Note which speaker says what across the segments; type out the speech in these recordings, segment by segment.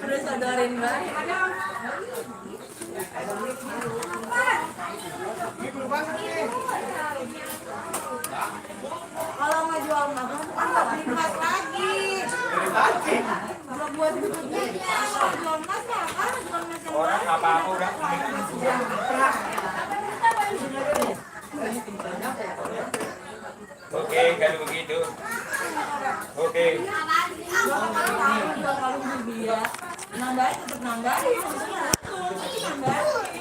Speaker 1: Udah sadarin banget. Kalau nggak jual magang kan nggak beli emas lagi. Kalau buat butuhnya jual emas ya kan jual emas yang
Speaker 2: Orang apa-apa udah. Oke, kalau begitu. Oke.
Speaker 1: jual kalung beli ya. Nambahin tetap nambahin. Nambahin.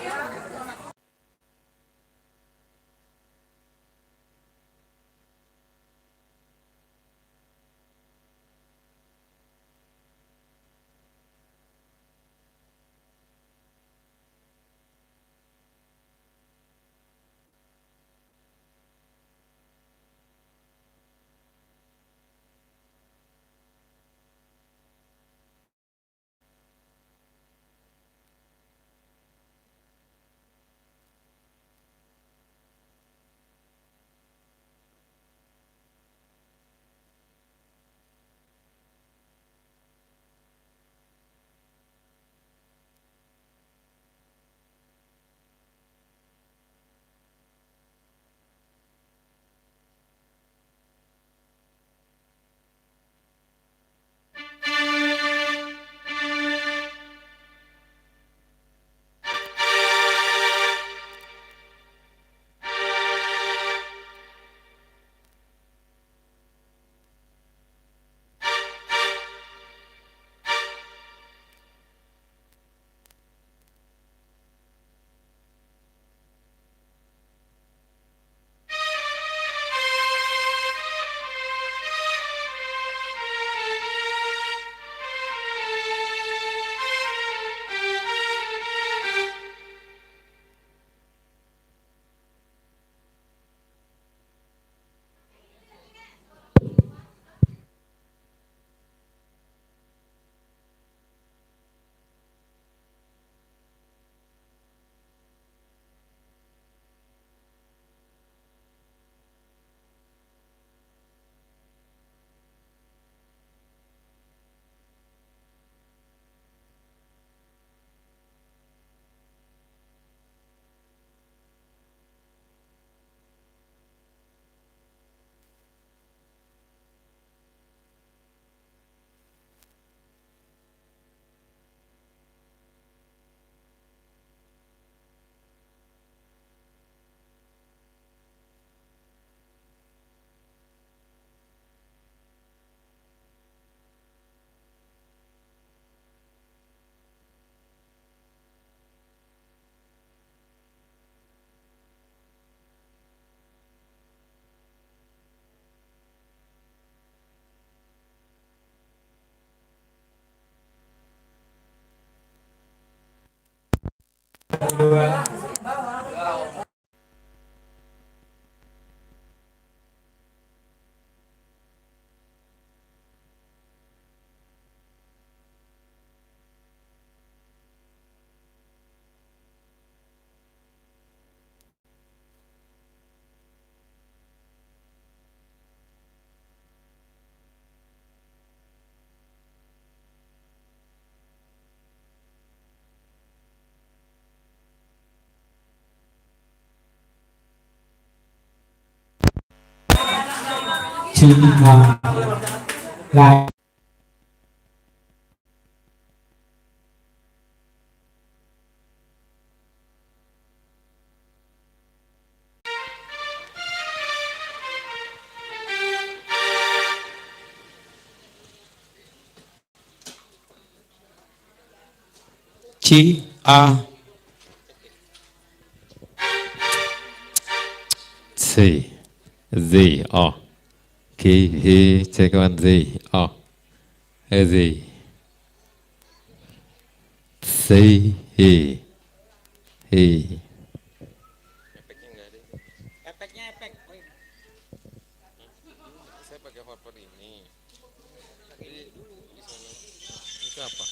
Speaker 3: Chị là chị C Z K H second Z Z C E E
Speaker 2: Efeknya enggak ada. Efeknya efek. Oh, ini. Saya pakai hotspot ini. Ini dulu di sana. Itu apa?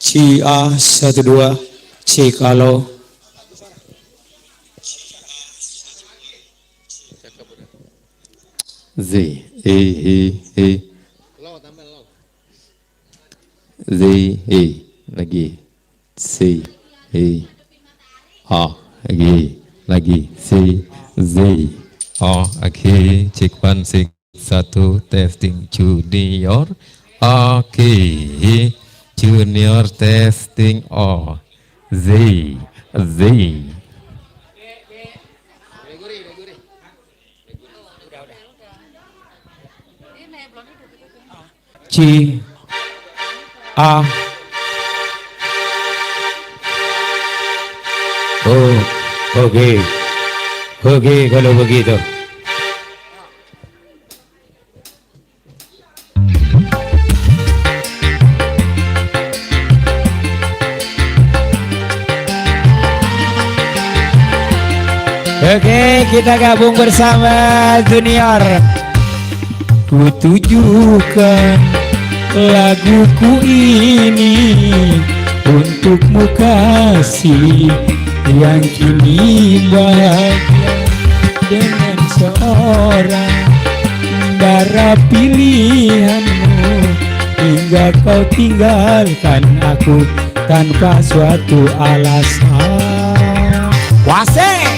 Speaker 4: C A 12 C kalau
Speaker 3: Z E Z E lagi C E A lagi C Z O. Oke, cek 1 cek 1 testing junior. Oke, junior testing O Z Z.
Speaker 4: C A. Oh, oke kalau begitu. Oke, kita gabung bersama junior. Ku tujukan laguku ini untukmu kasih yang kini bahagia dengan seorang darah pilihanmu, hingga kau tinggalkan aku tanpa suatu alasan. Wase!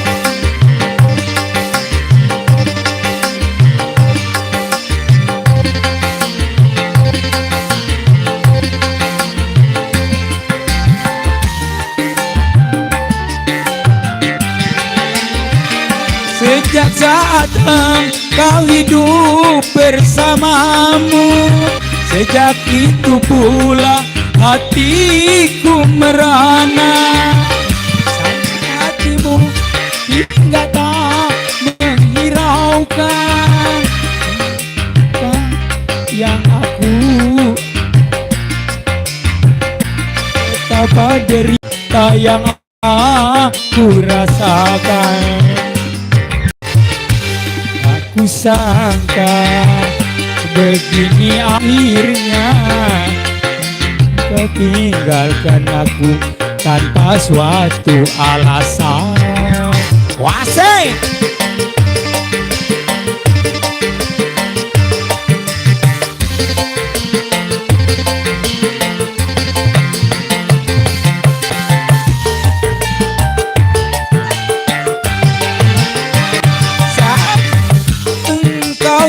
Speaker 4: Sejak saat engkau hidup bersamamu, sejak itu pula hatiku merana. Sampai hatimu hingga tak menghiraukan yang aku, betapa derita yang aku rasakan. Ku sangka begini akhirnya, kau tinggalkan aku tanpa suatu alasan. Wase!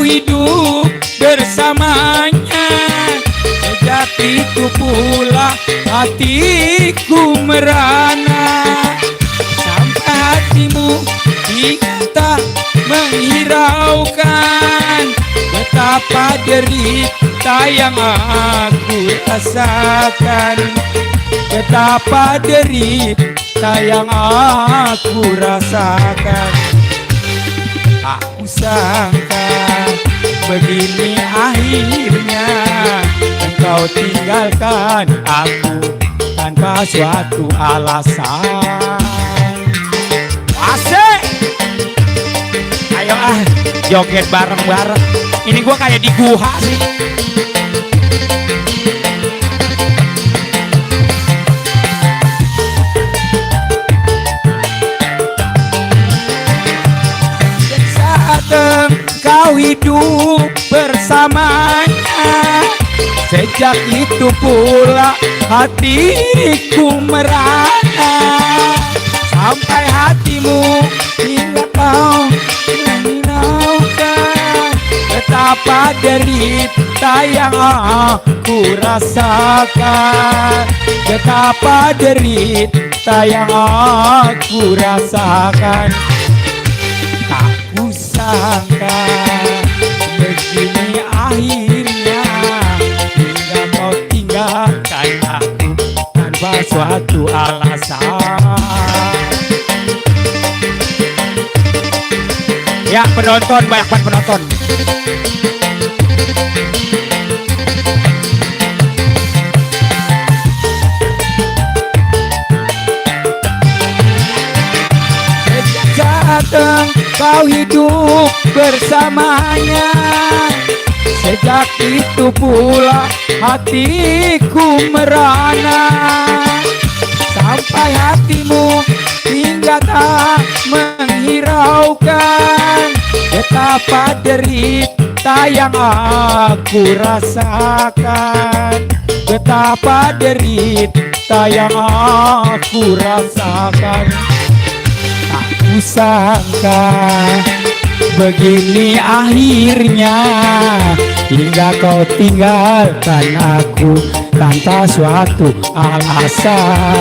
Speaker 4: Hidup bersamanya, sejak itu pula hatiku merana. Sampai hatimu hingga tak menghiraukan betapa derita yang aku rasakan. Betapa derita yang aku rasakan. Aku sangka begini akhirnya, engkau tinggalkan aku tanpa suatu alasan. Asik! Ayo joget bareng-bareng. Ini gua kayak di guha sih. Engkau hidup bersamanya, sejak itu pula hatiku merana. Sampai hatimu hingga kau menghiraukan derita yang aku rasakan, betapa derita yang aku rasakan. Tak kusangka begini akhirnya, hingga kau tinggalkan aku tanpa suatu alasan. Ya penonton, banyak banget penonton. Datang kau hidup bersamanya, sejak itu pula hatiku merana, sampai hatimu hingga tak menghiraukan betapa derita yang aku rasakan, betapa derita yang aku rasakan. Tak kusangka begini akhirnya, hingga kau tinggalkan aku tanpa suatu alasan.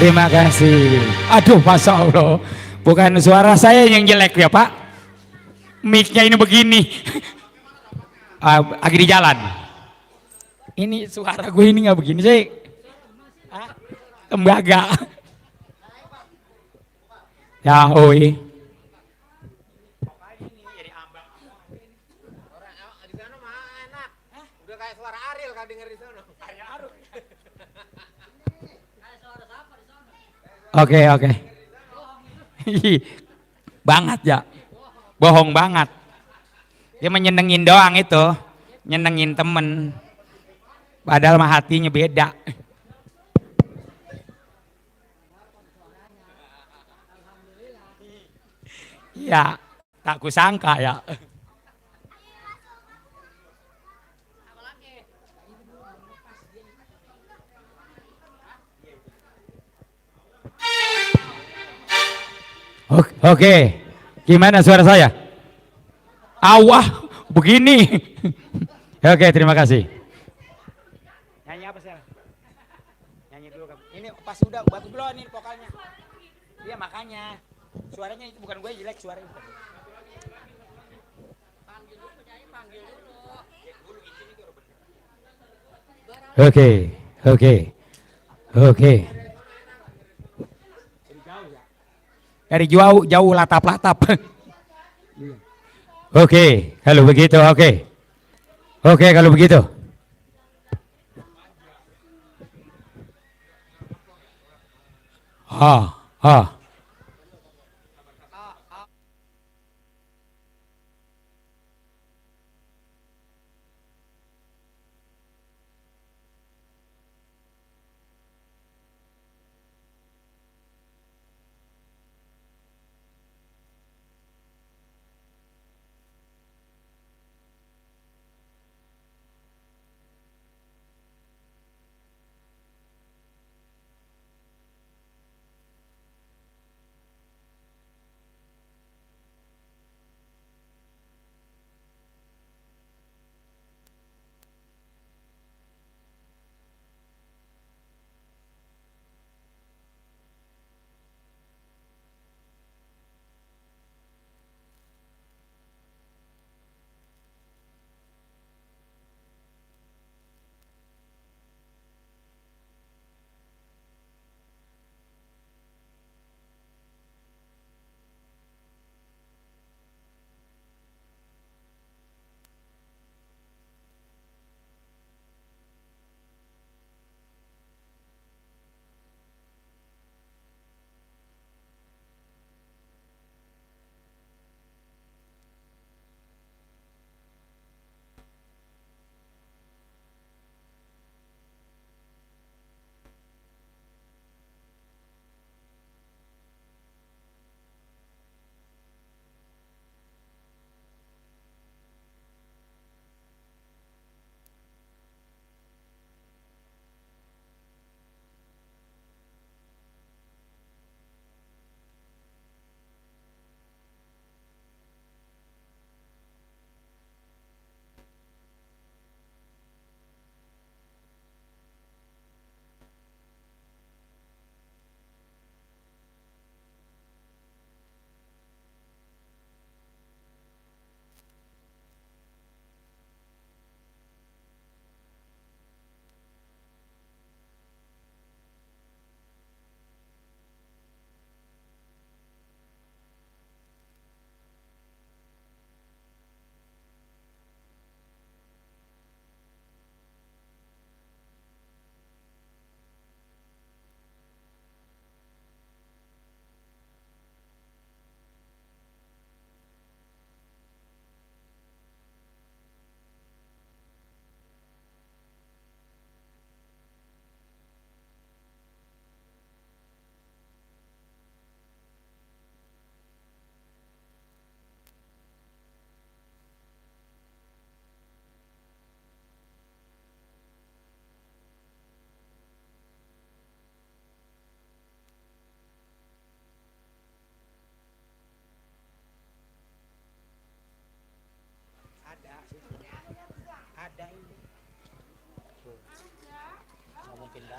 Speaker 4: Terima kasih. Aduh, Masya Allah, bukan suara saya yang jelek ya Pak, mic-nya ini begini. Lagi di jalan. Ini suara gue ini nggak begini sih. Tembaga. Ya, oi.
Speaker 2: Udah kayak suara Ariel kalau denger di sana.
Speaker 4: Oke. Banget ya. Bohong banget. Dia menyenengin doang itu. Nyenengin temen. Padahal mah hatinya beda. Ya, tak kusangka ya. Oke. Gimana suara saya? Awah, begini. Oke, terima kasih. Nyanyi apa sih? Nyanyi dulu kamu. Ini pas udah batu dulu nih vokalnya. Iya makanya. Suaranya itu bukan gue jelek, suaranya bukan. Oke. Dari jauh latap-latap. Oke, kalau begitu oke. Oke, kalau begitu. Ah.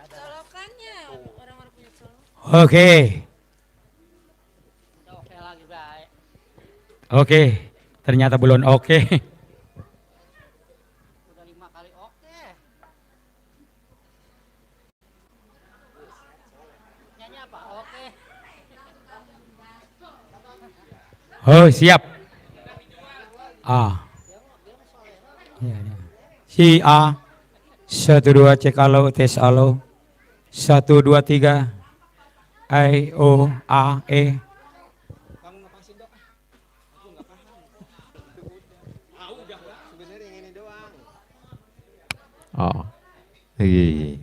Speaker 1: Colokannya orang-orang punya colok.
Speaker 4: Oke. Oke, ternyata belum oke.
Speaker 5: Udah 5 kali oke. Nyanyi apa? Oke.
Speaker 4: Oh, siap. A. Si A. 1 2 cek halo, tes halo. 1 2 3. I O A E.
Speaker 3: Oh. Lagi.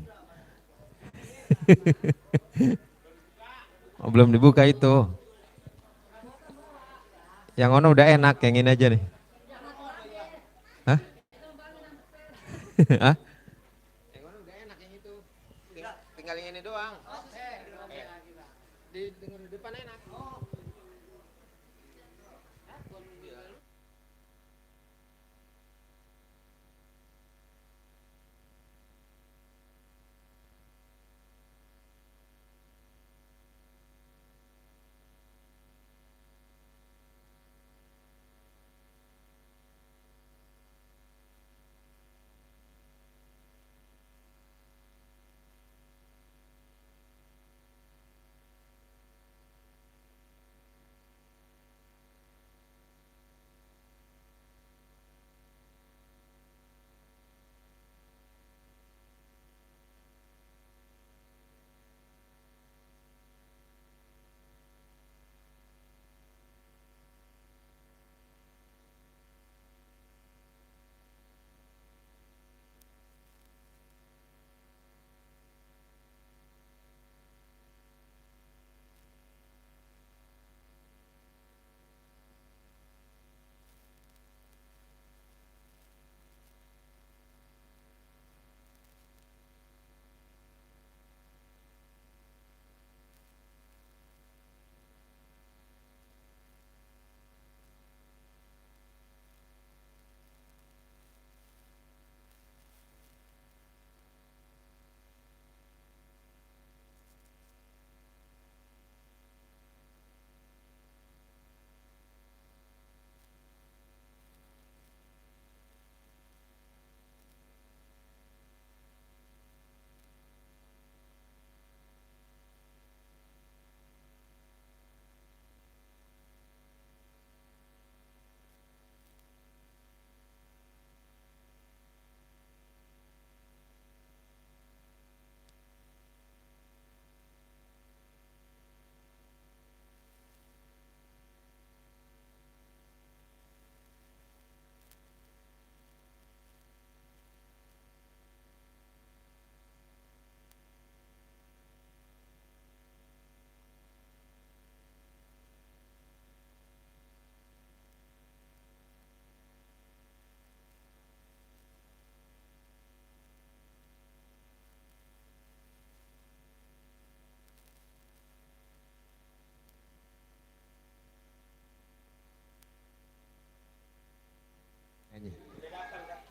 Speaker 3: Oh, belum dibuka itu. Yang ono udah enak, yang ini aja nih. Hah? Hah?
Speaker 2: Yang mana udah enak yang itu. Tinggal yang ini doang. Di depan enak.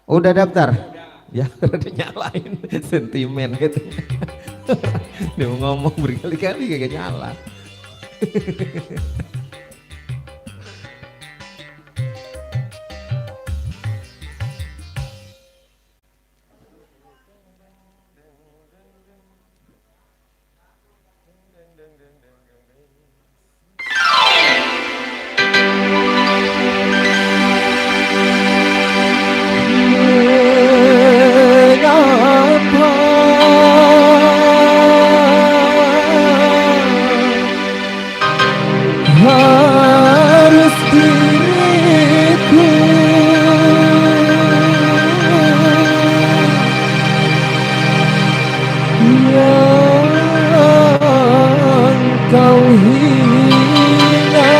Speaker 3: Udah daftar? Ya udah nyalain sentimen gitu. Dia mau ngomong berkali-kali kagak nyala.
Speaker 6: Harus diriku yang kau hina,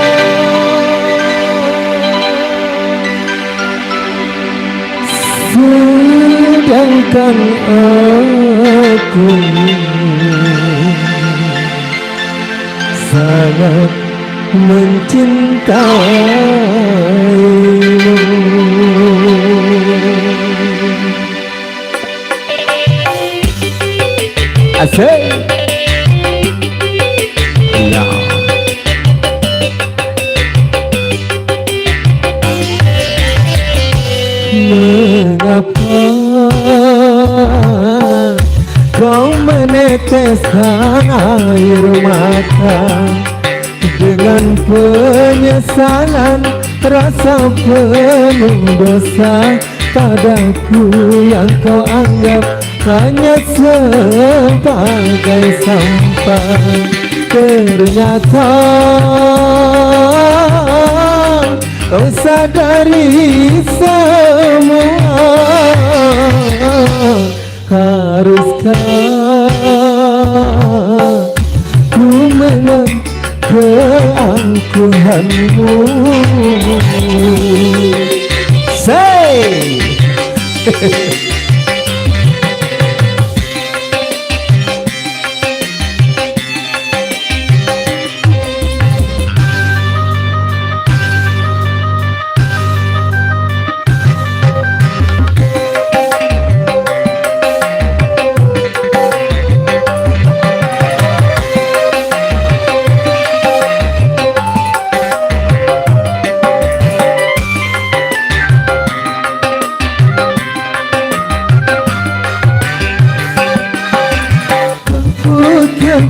Speaker 6: sedangkan aku sangat mencintaimu. Mengapa kau meneteskan air mata dengan penyesalan rasa penuh dosa padaku yang kau anggap hanya sebagai sampah. Ternyata kau sadari semua. Haruskah ku menang keangkuhanmu? Say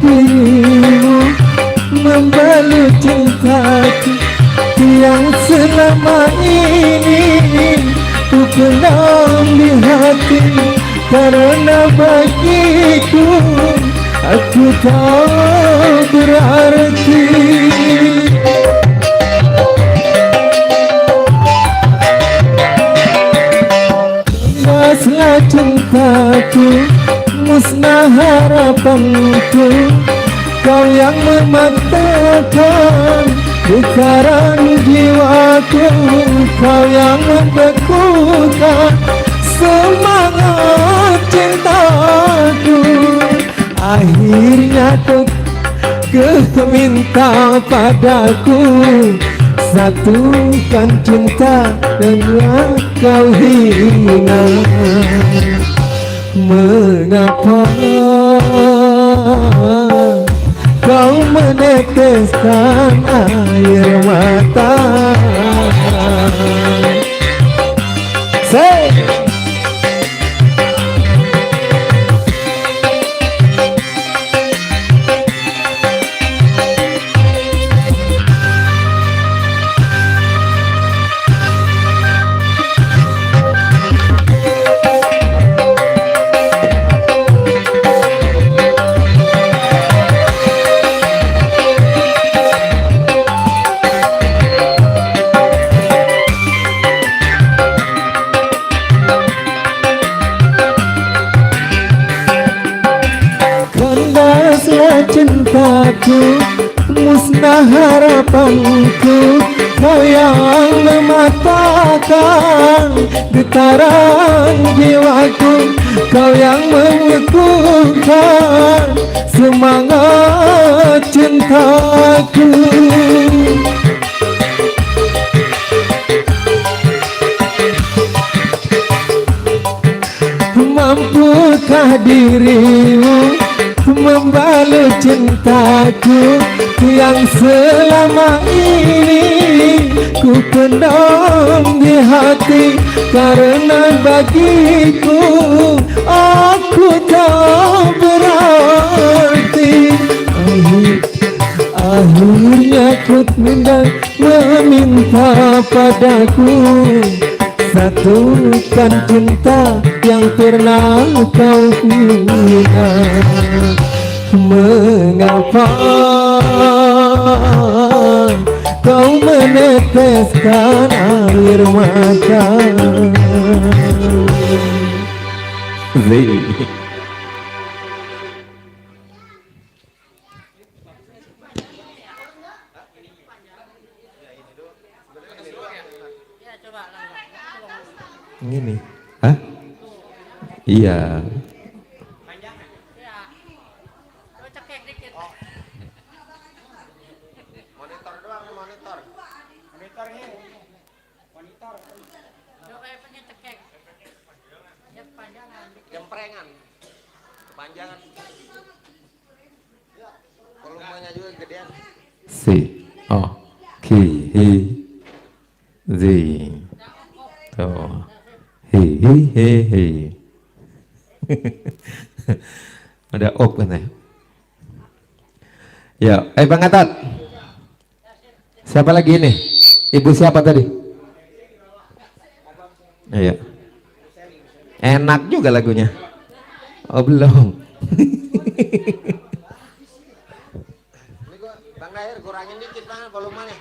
Speaker 6: dirimu membalut cintaku yang selama ini ku pendam di hati, karena bagiku aku tak berarti. Lepaslah cintaku, musnah harapanku, kau yang mematahkan getaran jiwaku, kau yang membekukan semangat cintaku. Akhirnya kau minta padaku, satukan cinta dengan kau hina. Mengapa kau meneteskan air mata? Say cintaku, musnah harapanku, kau yang mematahkan getaran jiwaku, kau yang membekukan semangat cintaku. Mampukah dirimu membalut cintaku yang selama ini ku pendam di hati, karena bagiku aku tak berarti. Akhirnya ku meminta padaku, satukan cinta yang pernah kau punya. Mengapa kau meneteskan air mata? Ini, hah? Iya.
Speaker 2: Monitor doang, monitor.
Speaker 4: Monitornya, monitor.
Speaker 2: Jemprengan. Kepanjangan. Volumenya juga gedean.
Speaker 3: C O K I Z. Tuh.
Speaker 6: Hehehe. Ada op kan ya? Ya, Bang Gatot. Siapa lagi ini? Ibu siapa tadi? Iya. Enak juga lagunya. Oh belum.
Speaker 3: Bang Dair kurangin dikit Bang volumenya.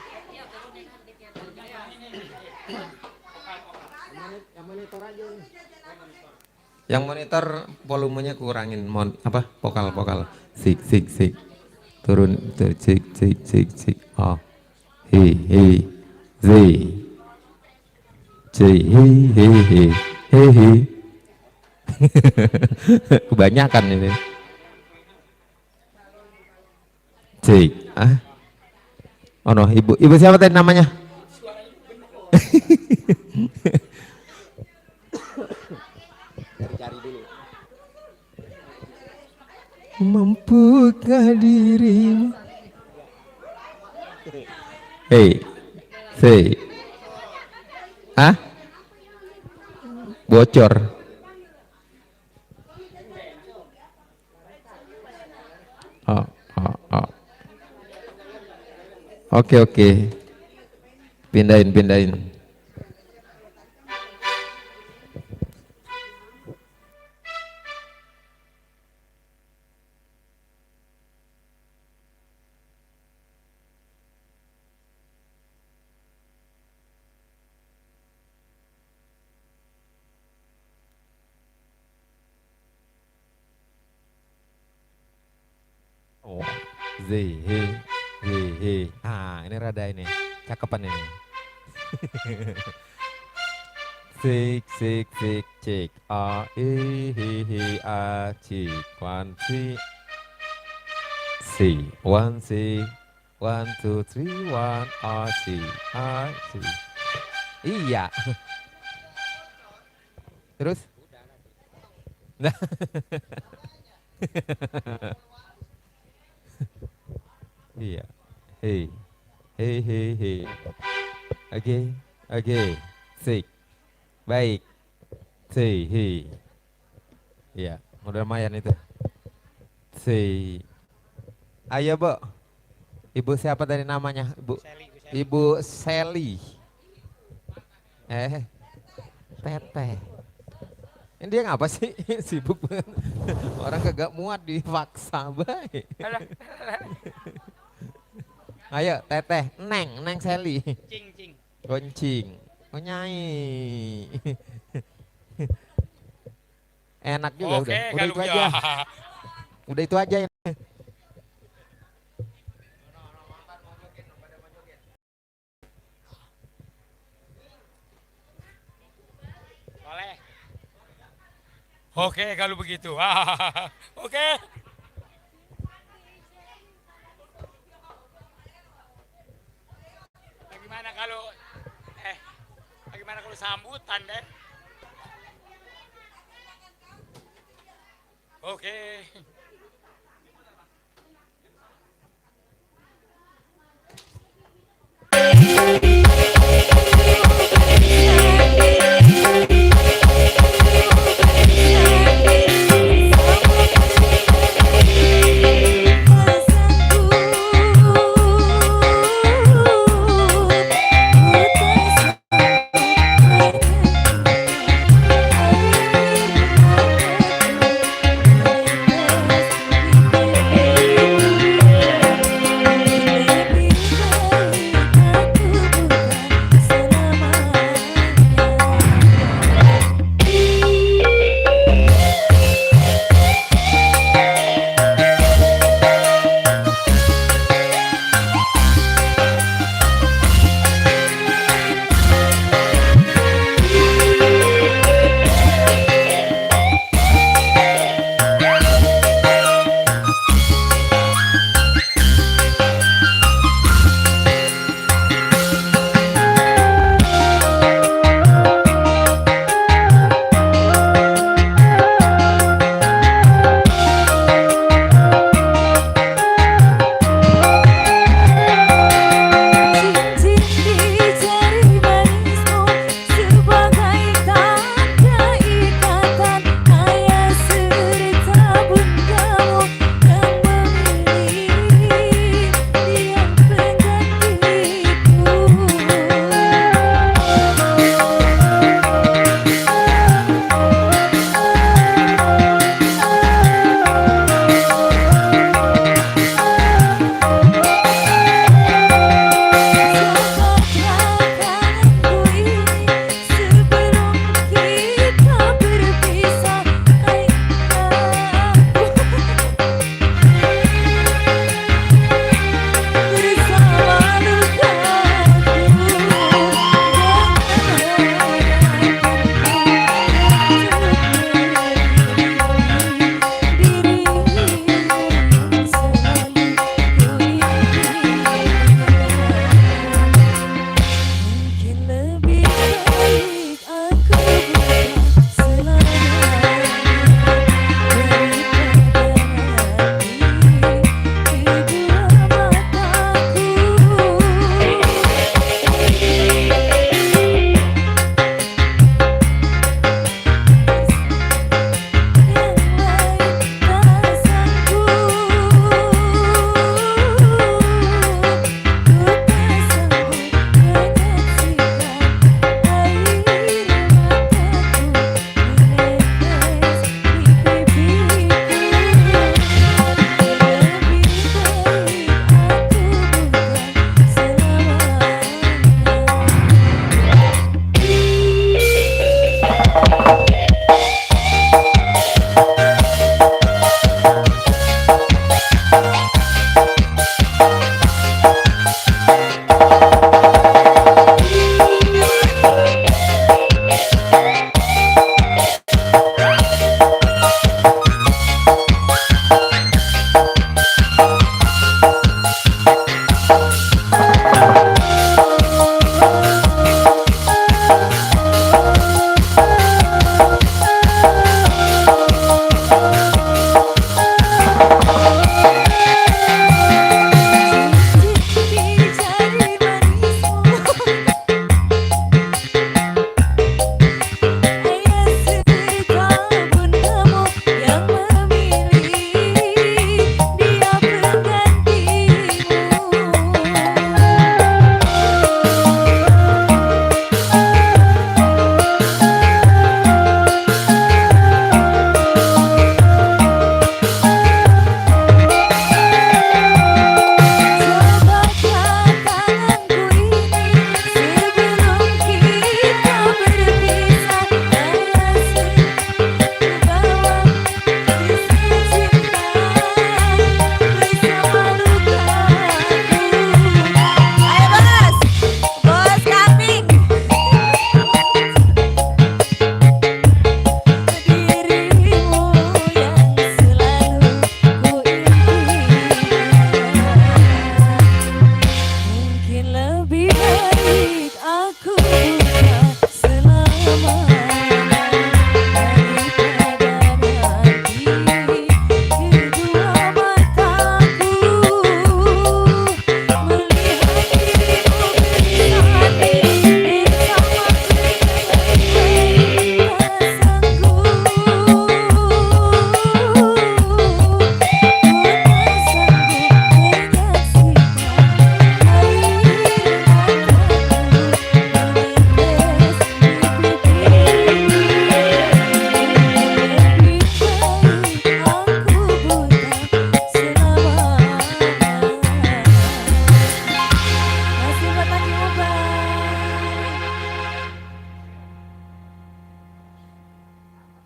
Speaker 6: Yang monitor volumenya kurangin vokal. Sik. Turun sik. Oh. He. Z. C. He. Kebanyakan ini. Cik. Oh no, ibu siapa tadi namanya?
Speaker 3: Cari dulu.
Speaker 6: Mampukah dirimu? Say. Bocor. Oh. Oke. Pindahin. Oh, he. Ini rada ini, cakepan ini. Sik, cik. Cik. 1, C. 1, 2, 3, 1, C. Iya. Terus? Nah. Iya. Hey. Oke. Sik. Baik. Hey. Iya, udah lumayan itu. Ayo, Bu. Ibu siapa tadi namanya? Ibu Sally. Teteh. Ini dia ngapa sih? Sibuk banget. Orang kagak muat dipaksa baik. Ayo, Teteh, Neng Sally.
Speaker 5: Cing.
Speaker 6: Goncing. Oh nyai. Enak juga udah itu aja. Udah itu aja.
Speaker 4: Boleh. Oke kalau begitu. Oke. Bagaimana kalau sambutan deh? Oke.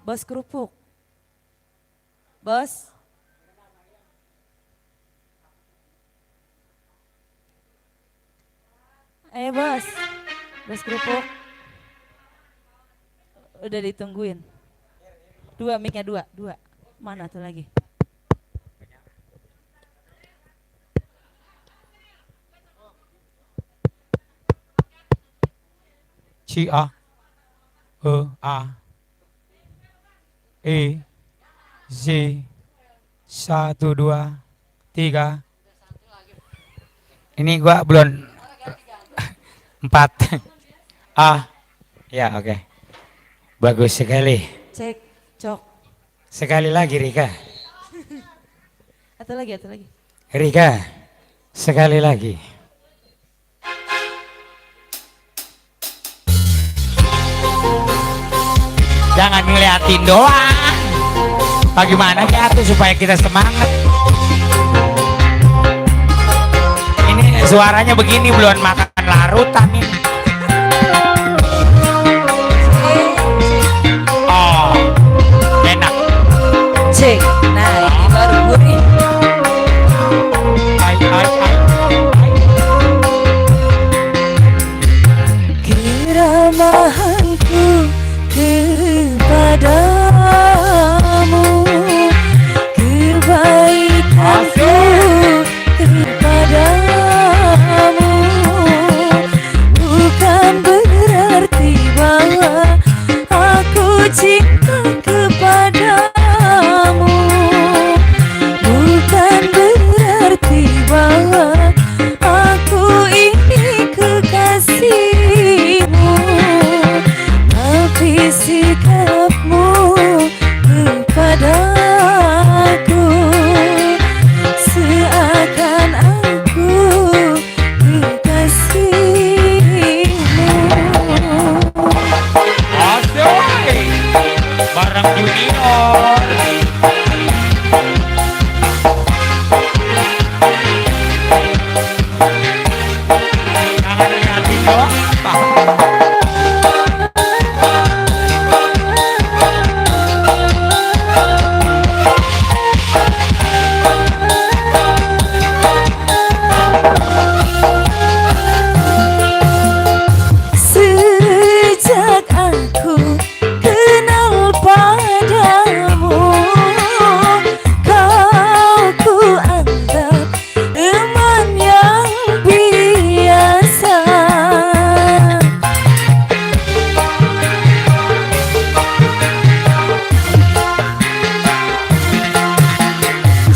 Speaker 1: Bos kerupuk. Bos. Bos. Bos kerupuk. Udah ditungguin. Dua, mic-nya dua. Mana tuh lagi?
Speaker 4: C A E Z 1 2 3. Ini gua belum 4. Ya oke. Bagus sekali.
Speaker 1: Cek, cok.
Speaker 4: Sekali lagi Rika.
Speaker 1: Atau lagi.
Speaker 4: Rika, sekali lagi. Jangan ngeliatin doang. Bagaimana ya tuh supaya kita semangat. Ini suaranya begini belum makan larutan ini. Oh, enak.
Speaker 1: Cek. Nah, ini baru gurih. Keramahanku kepadamu, kebaikanku kepadamu, bukan berarti bahwa aku cinta kepadamu, bukan berarti bahwa aku ini kekasihmu, tapi sikapmu kepadaku seakan aku kekasihmu.
Speaker 4: Asyik bareng junior. Jangan liatin doang.
Speaker 1: Sejak aku kenal padamu, kau ku anggap teman yang biasa.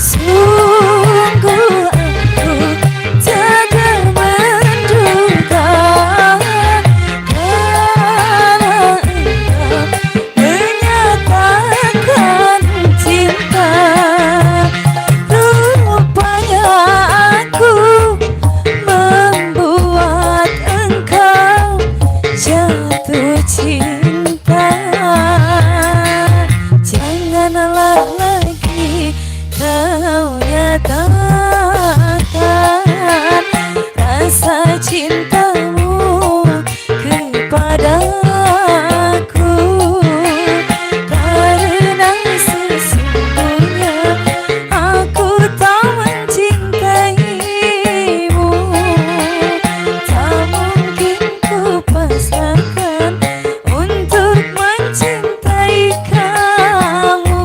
Speaker 1: Sungguh aku jaga menduga karena engkau menyatakan cinta. Rupanya aku membuat engkau jatuh cinta. Janganlah lagi kau nyatakan rasa cintamu kepadaku, karena sesungguhnya aku tak mencintaimu. Tak mungkin ku pasrahkan untuk mencintai kamu.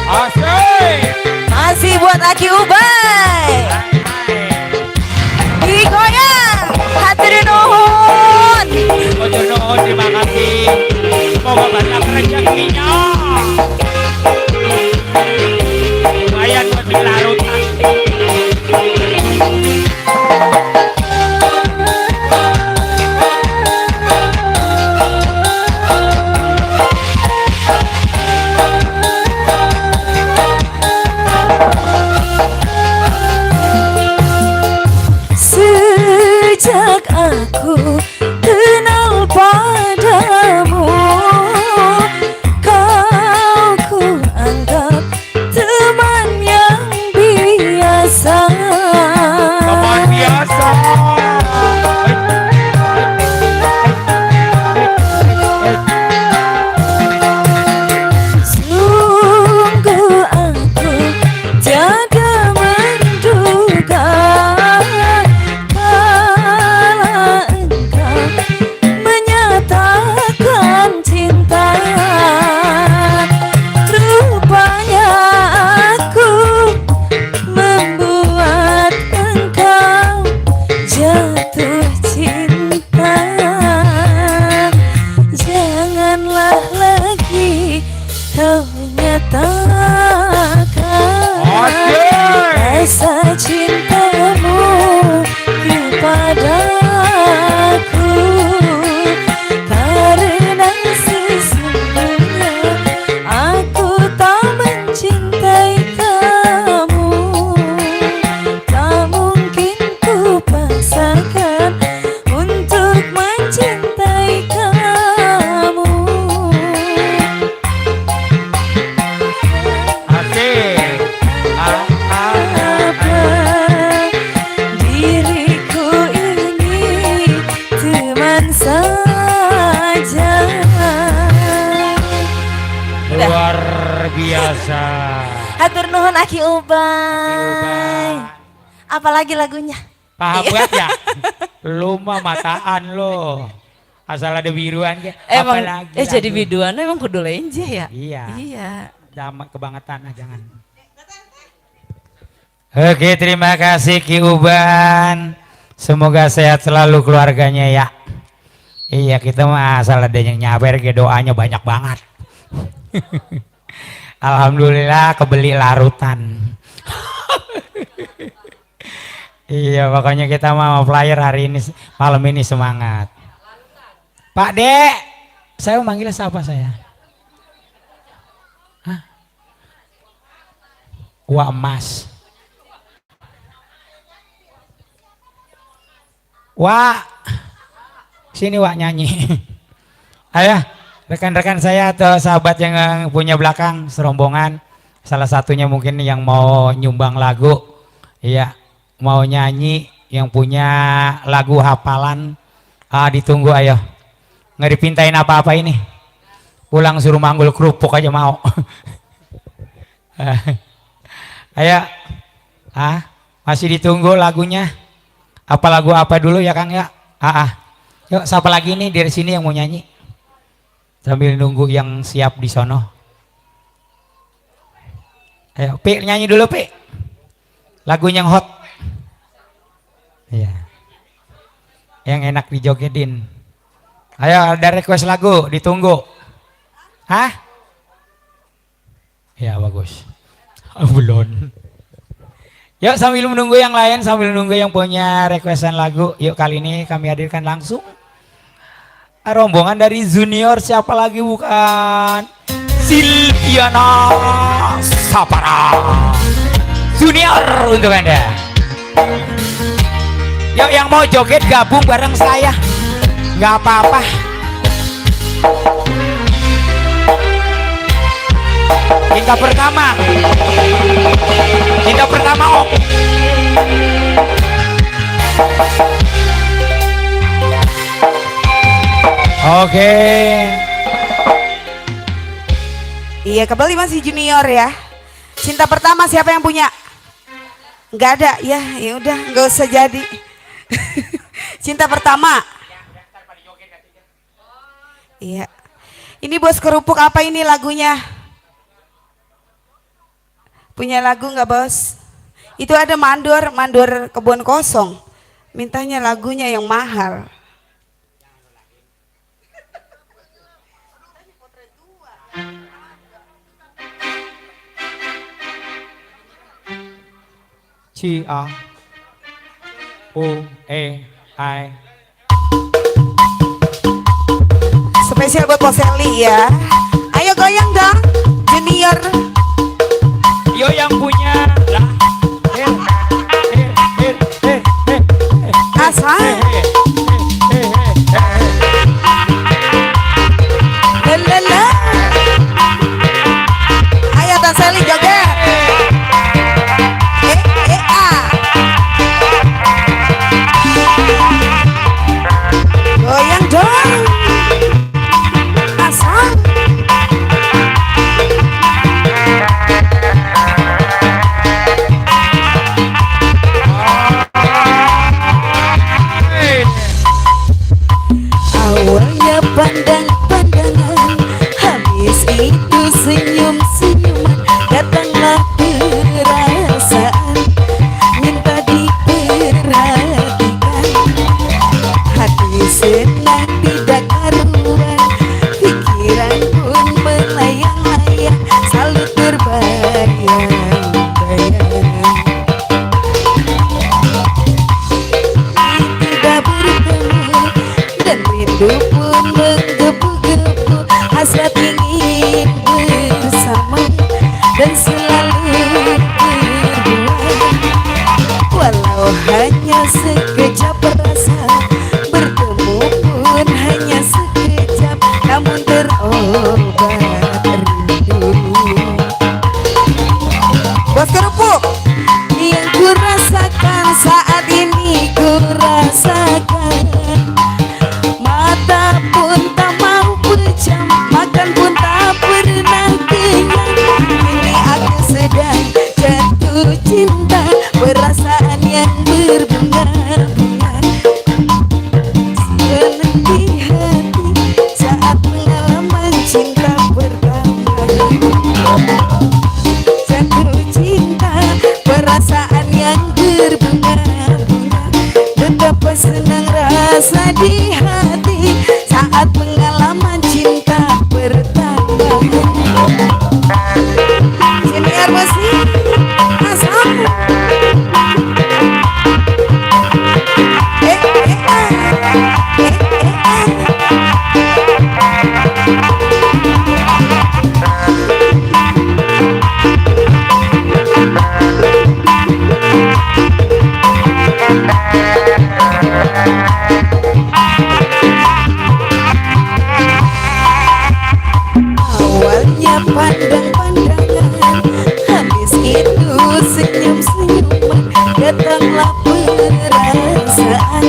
Speaker 4: Asyik.
Speaker 1: Masih buat Aki Ubay. Digoyang. Hati nuhun.
Speaker 4: Ojo nuhun, terima kasih. Semoga banyak rezekinya. Lumayan buat beli larutan.
Speaker 1: Sejak aku kenal padamu, kau ku anggap teman yang biasa.
Speaker 4: Teman biasa.
Speaker 1: jatuh cinta, janganlah lagi kau nyatakan rasa cintamu kepadaku, karena sesungguhnya aku tak mencintai kamu. Tak mungkin ku paksakan untuk mencintai kamu.
Speaker 4: Asik.
Speaker 1: Apa diriku ini teman saja.
Speaker 4: Luar biasa.
Speaker 1: Hatur nuhun Aki Ubay. Apalagi lagunya?
Speaker 4: Pahabet ya? Lu mah mataan lo. Asal ada biruan ya.
Speaker 1: Emang
Speaker 4: Apalagi
Speaker 1: jadi
Speaker 4: lagu.
Speaker 1: biduan emang kudu lenje ya?
Speaker 4: Iya.
Speaker 1: Iya.
Speaker 4: Zaman kebangetan jangan. Oke, terima kasih Ki Uban. Semoga sehat selalu keluarganya ya. Iya, kita mah asal ada yang nyawer ke doanya banyak banget. Alhamdulillah kebeli larutan. Iya, pokoknya kita mau flyer hari ini, malam ini semangat. Pak Dek, saya manggil siapa saya? Hah? Wah Mas. Wah, sini Wak nyanyi. Ayo, rekan-rekan saya atau sahabat yang punya belakang serombongan, salah satunya mungkin yang mau nyumbang lagu, iya, mau nyanyi, yang punya lagu hafalan, ditunggu ayo. Nggak dipintain apa-apa ini, pulang suruh manggul kerupuk aja mau. Ayo, masih ditunggu lagunya. Apa lagu apa dulu ya Kang ya? Yuk, siapa lagi nih dari sini yang mau nyanyi? Sambil nunggu yang siap di sono. Ayo, Pi nyanyi dulu Pi. Lagu yang hot. Iya. Yang enak dijogetin. Ayo, ada request lagu, ditunggu. Hah? Ya bagus. Belum. Yuk sambil menunggu yang lain, sambil menunggu yang punya requestan lagu, yuk kali ini kami hadirkan langsung rombongan dari Junior, siapa lagi bukan Silviana Sapara. Junior untuk Anda. Yuk yang mau joget gabung bareng saya, nggak apa-apa. Cinta pertama Om. Oke.
Speaker 1: Iya, kembali masih Junior ya. Cinta pertama siapa yang punya? Nggak ada ya, ya udah nggak usah jadi. Cinta pertama. Iya. Ini Bos Kerupuk apa ini lagunya? Punya lagu nggak Bos? Itu ada mandor kebun kosong. Mintanya lagunya yang mahal.
Speaker 4: C-A-O-E-I.
Speaker 1: Spesial buat Poseli ya. Ayo goyang dong, Junior.
Speaker 4: Yo yang punya lah.
Speaker 1: Asal. Lelele. Ayo Poseli joget. Goyang dong. Asal. senang tidak karuan, pikiran pun melayang-layang, selalu terbayang-bayang. Tidak bertemu dan rindu pun menggebu-gebu, hasrat ingin bersama dan selalu berbuat. Walau hanya sekejap rasa bertemu pun hanya sekejap, namun terobat rindu. Bos kerupuk, yang ku rasakan saat ini ku rasakan, mata pun tak mau pejam, makan pun tak pernah kenyang. Kini aku sedang jatuh cinta, perasaan yang berbunga-bunga senang di hati saat pengalaman cinta pertama. Jatuh cinta, perasaan yang berbunga-bunga, betapa senang rasa di hati saat pengalaman cinta pertama. Senior musik asal awalnya pandang-pandangan, habis itu senyum-senyuman, datanglah perasaan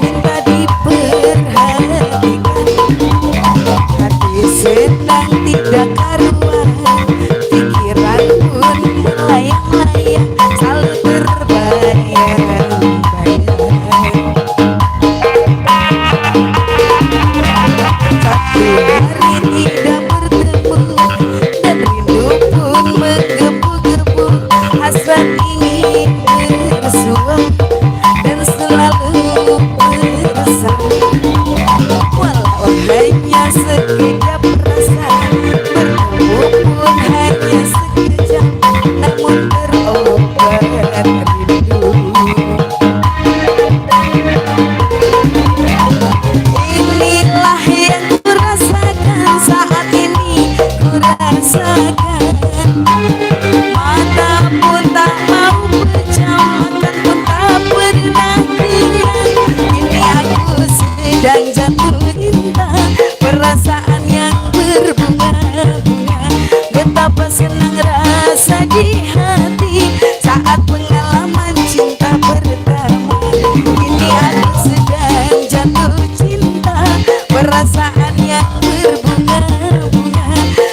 Speaker 1: minta diperhatikan. Hati senang tidak karuan, pikiran pun melayang-layang, selalu terbayang-bayang. Satu hari tidak bertemu dan rindu pun menggebu-gebu, hasrat ingin bersua dan selalu bersama. Walau hanya sekejap rasa bertemu pun hanya sekejap, namun terobat rindu. Inilah yang ku rasakan saat ini, ku rasakan, mata pun tak mau pejam, makan pun tak pernah kenyang. Kini aku sedang jatuh cinta, perasaan yang berbunga-bunga, betapa senang rasa di hati saat pengalaman cinta pertama. Kini aku sedang jatuh cinta, perasaan yang berbunga-bunga,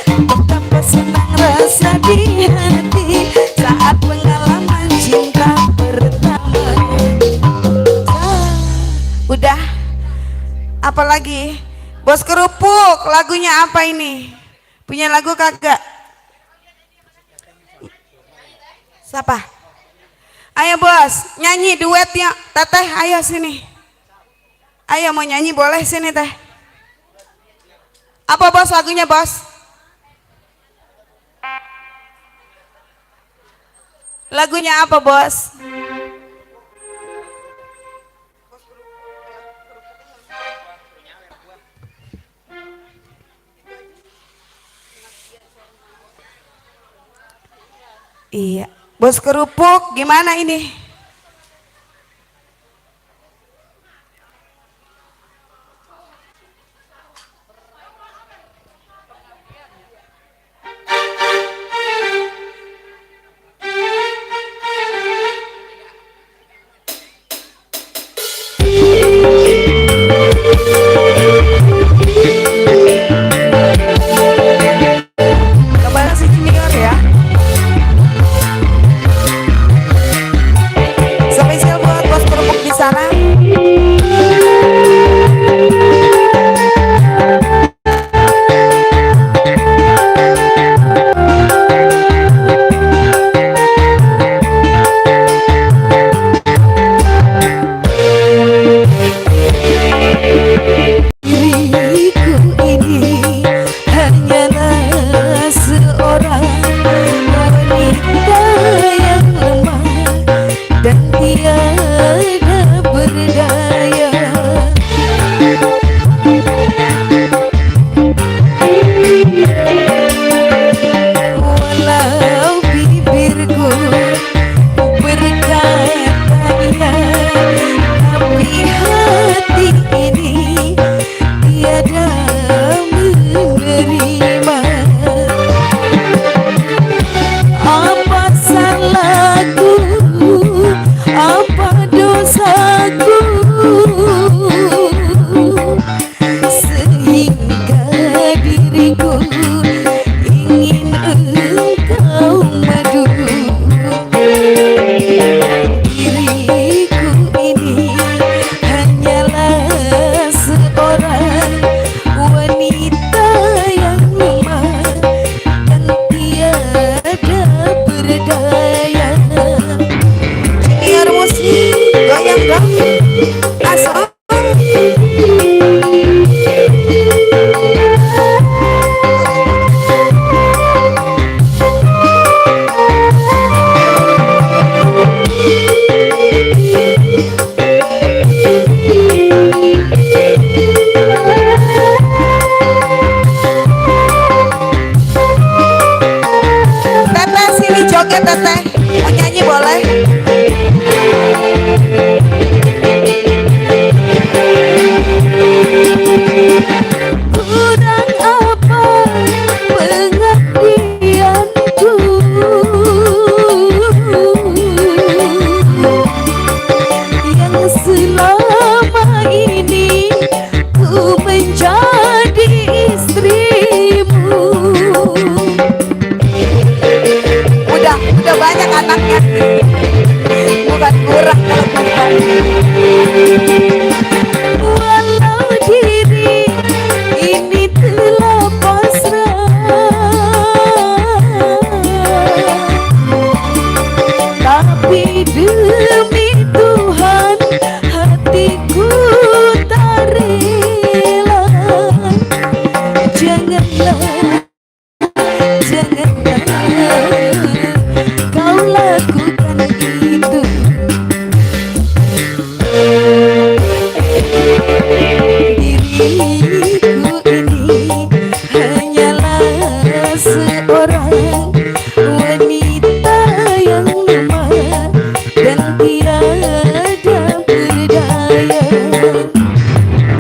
Speaker 1: betapa senang rasa di hati saat pengalaman cinta pertama. Udah, apalagi? Bos kerupuk, lagunya apa ini? Punya lagu kagak? Siapa? Ayo bos, nyanyi duetnya. Teteh, ayo sini. Ayo mau nyanyi boleh sini teh. Apa bos lagunya bos? Lagunya apa bos? Iya, bos kerupuk gimana ini? Kembali si junior ya. Spesial buat bos kerupuk di sana.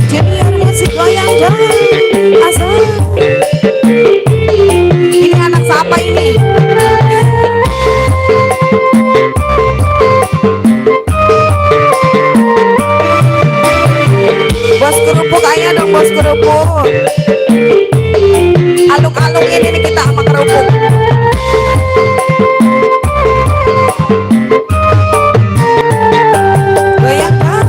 Speaker 1: Junior musik goyang dong asal. Ini anak siapa ini? Bos kerupuk ayo dong bos kerupuk. Alung-alung ini nih kita sama kerupuk. Goyang kan?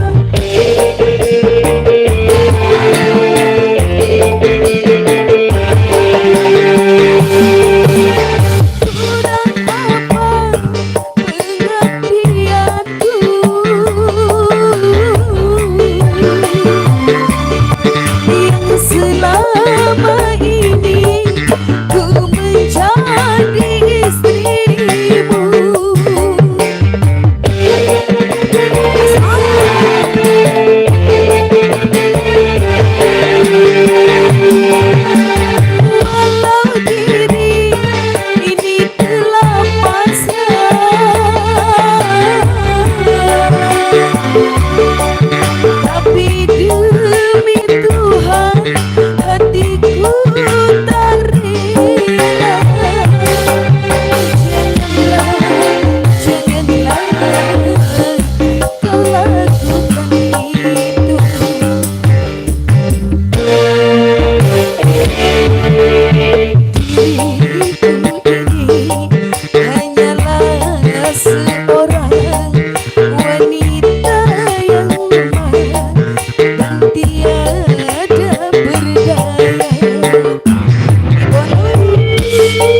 Speaker 1: Kurang apa pengabdianku yang selama ini ku menjadi istrimu. Walau diri ini telah pasrah, tapi demi Tuhan hatiku tak rela. Janganlah, janganlah kau lakukan itu. Diriku ini hanyalah seorang wanita yang lemah dan tiada berdaya.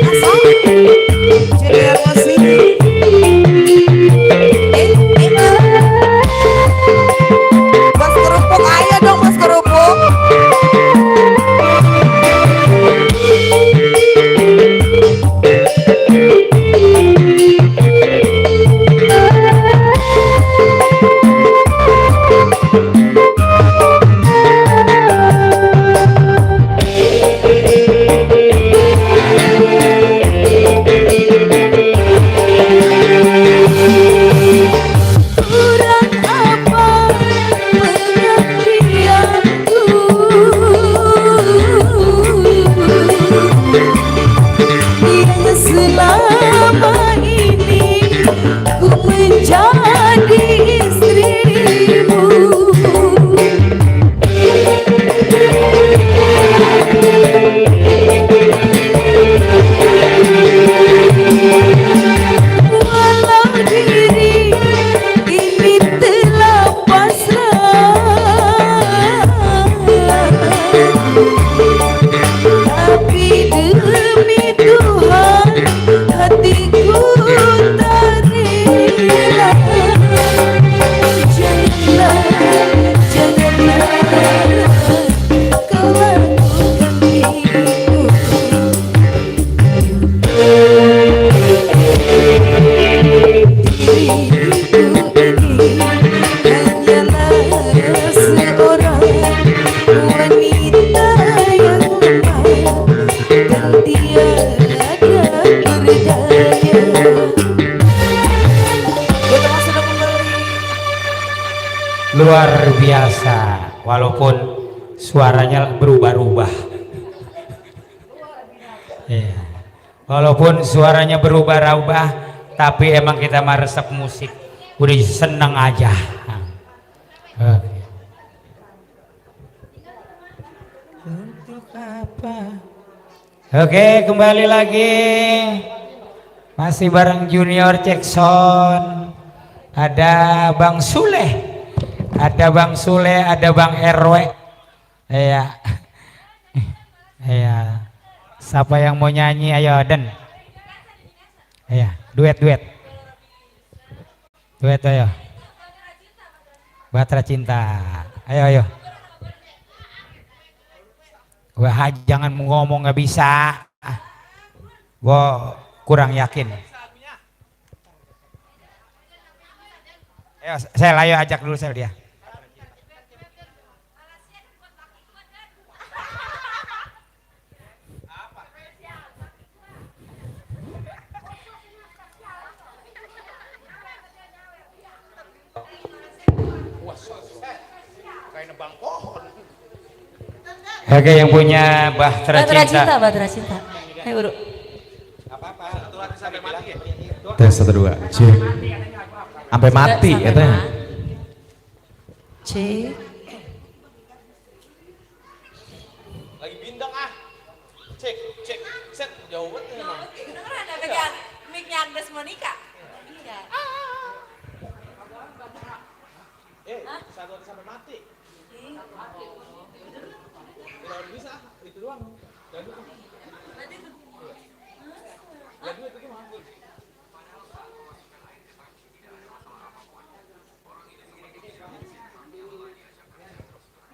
Speaker 1: Asal Junior musik. Bos kerupuk ayo dong bos kerupuk. Kurang apa pengabdianku yang selama ini ku menjadi istrimu. Walau diri ini telah pasrah, tapi demi Tuhan hatiku tak rela. Janganlah, janganlah kau lakukan itu. Diriku ini hanyalah seorang wanita yang lemah dan tiada berdaya.
Speaker 4: Luar biasa, walaupun suaranya berubah-ubah. Iya. Walaupun suaranya berubah-ubah, tapi emang kita mah resep musik, udah seneng aja. Oke. Untuk apa? Oke, kembali lagi. Masih bareng Junior Jackson. Ada Bang Sule. Ada Bang Sule, ada Bang RW. Iya. Iya. Siapa yang mau nyanyi? Ayo, Den. Iya, duet. Duet, ayo. Batra Cinta. Ayo. Wah, jangan ngomong nggak bisa. Gua kurang yakin. Ayo, ayo ajak dulu dia. Oke, yang punya Bahtera Cinta.
Speaker 1: Bahtera Cinta. Ayo, Bro.
Speaker 3: Tes 1 2. Cek. Sampai mati katanya.
Speaker 1: Cek.
Speaker 2: Lagi bindeng ah. Cek, set jauh banget emang.
Speaker 1: Beneran ada pegang mic-nya Agnes Monica. Iya.
Speaker 2: Satu sampai mati. Kalau bisa itu doang.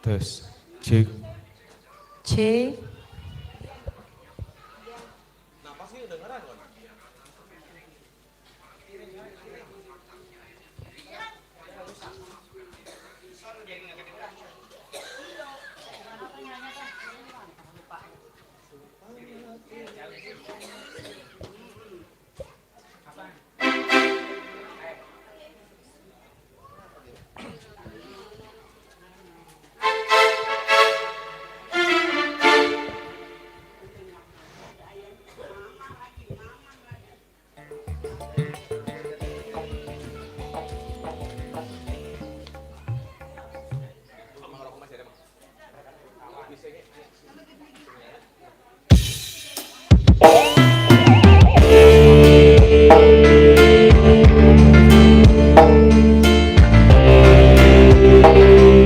Speaker 3: Tes. Cek.
Speaker 1: Cek.
Speaker 2: Napas sih dengeran kan?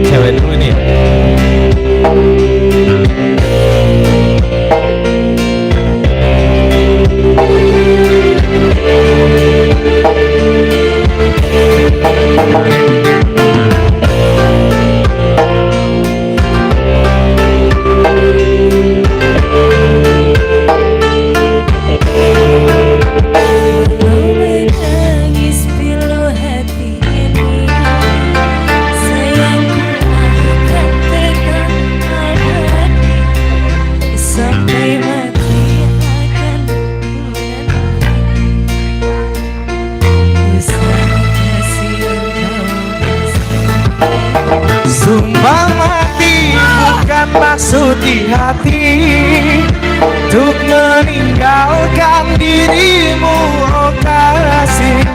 Speaker 3: Cewek dulu nih.
Speaker 1: Menangis pilu hati ini, sayangku akan tetap abadi sampai mati akan menanti. Usah kasih engkau bersama.
Speaker 6: Sumpah mati bukan maksud di hati untuk meninggalkan dirimu, oh kasih.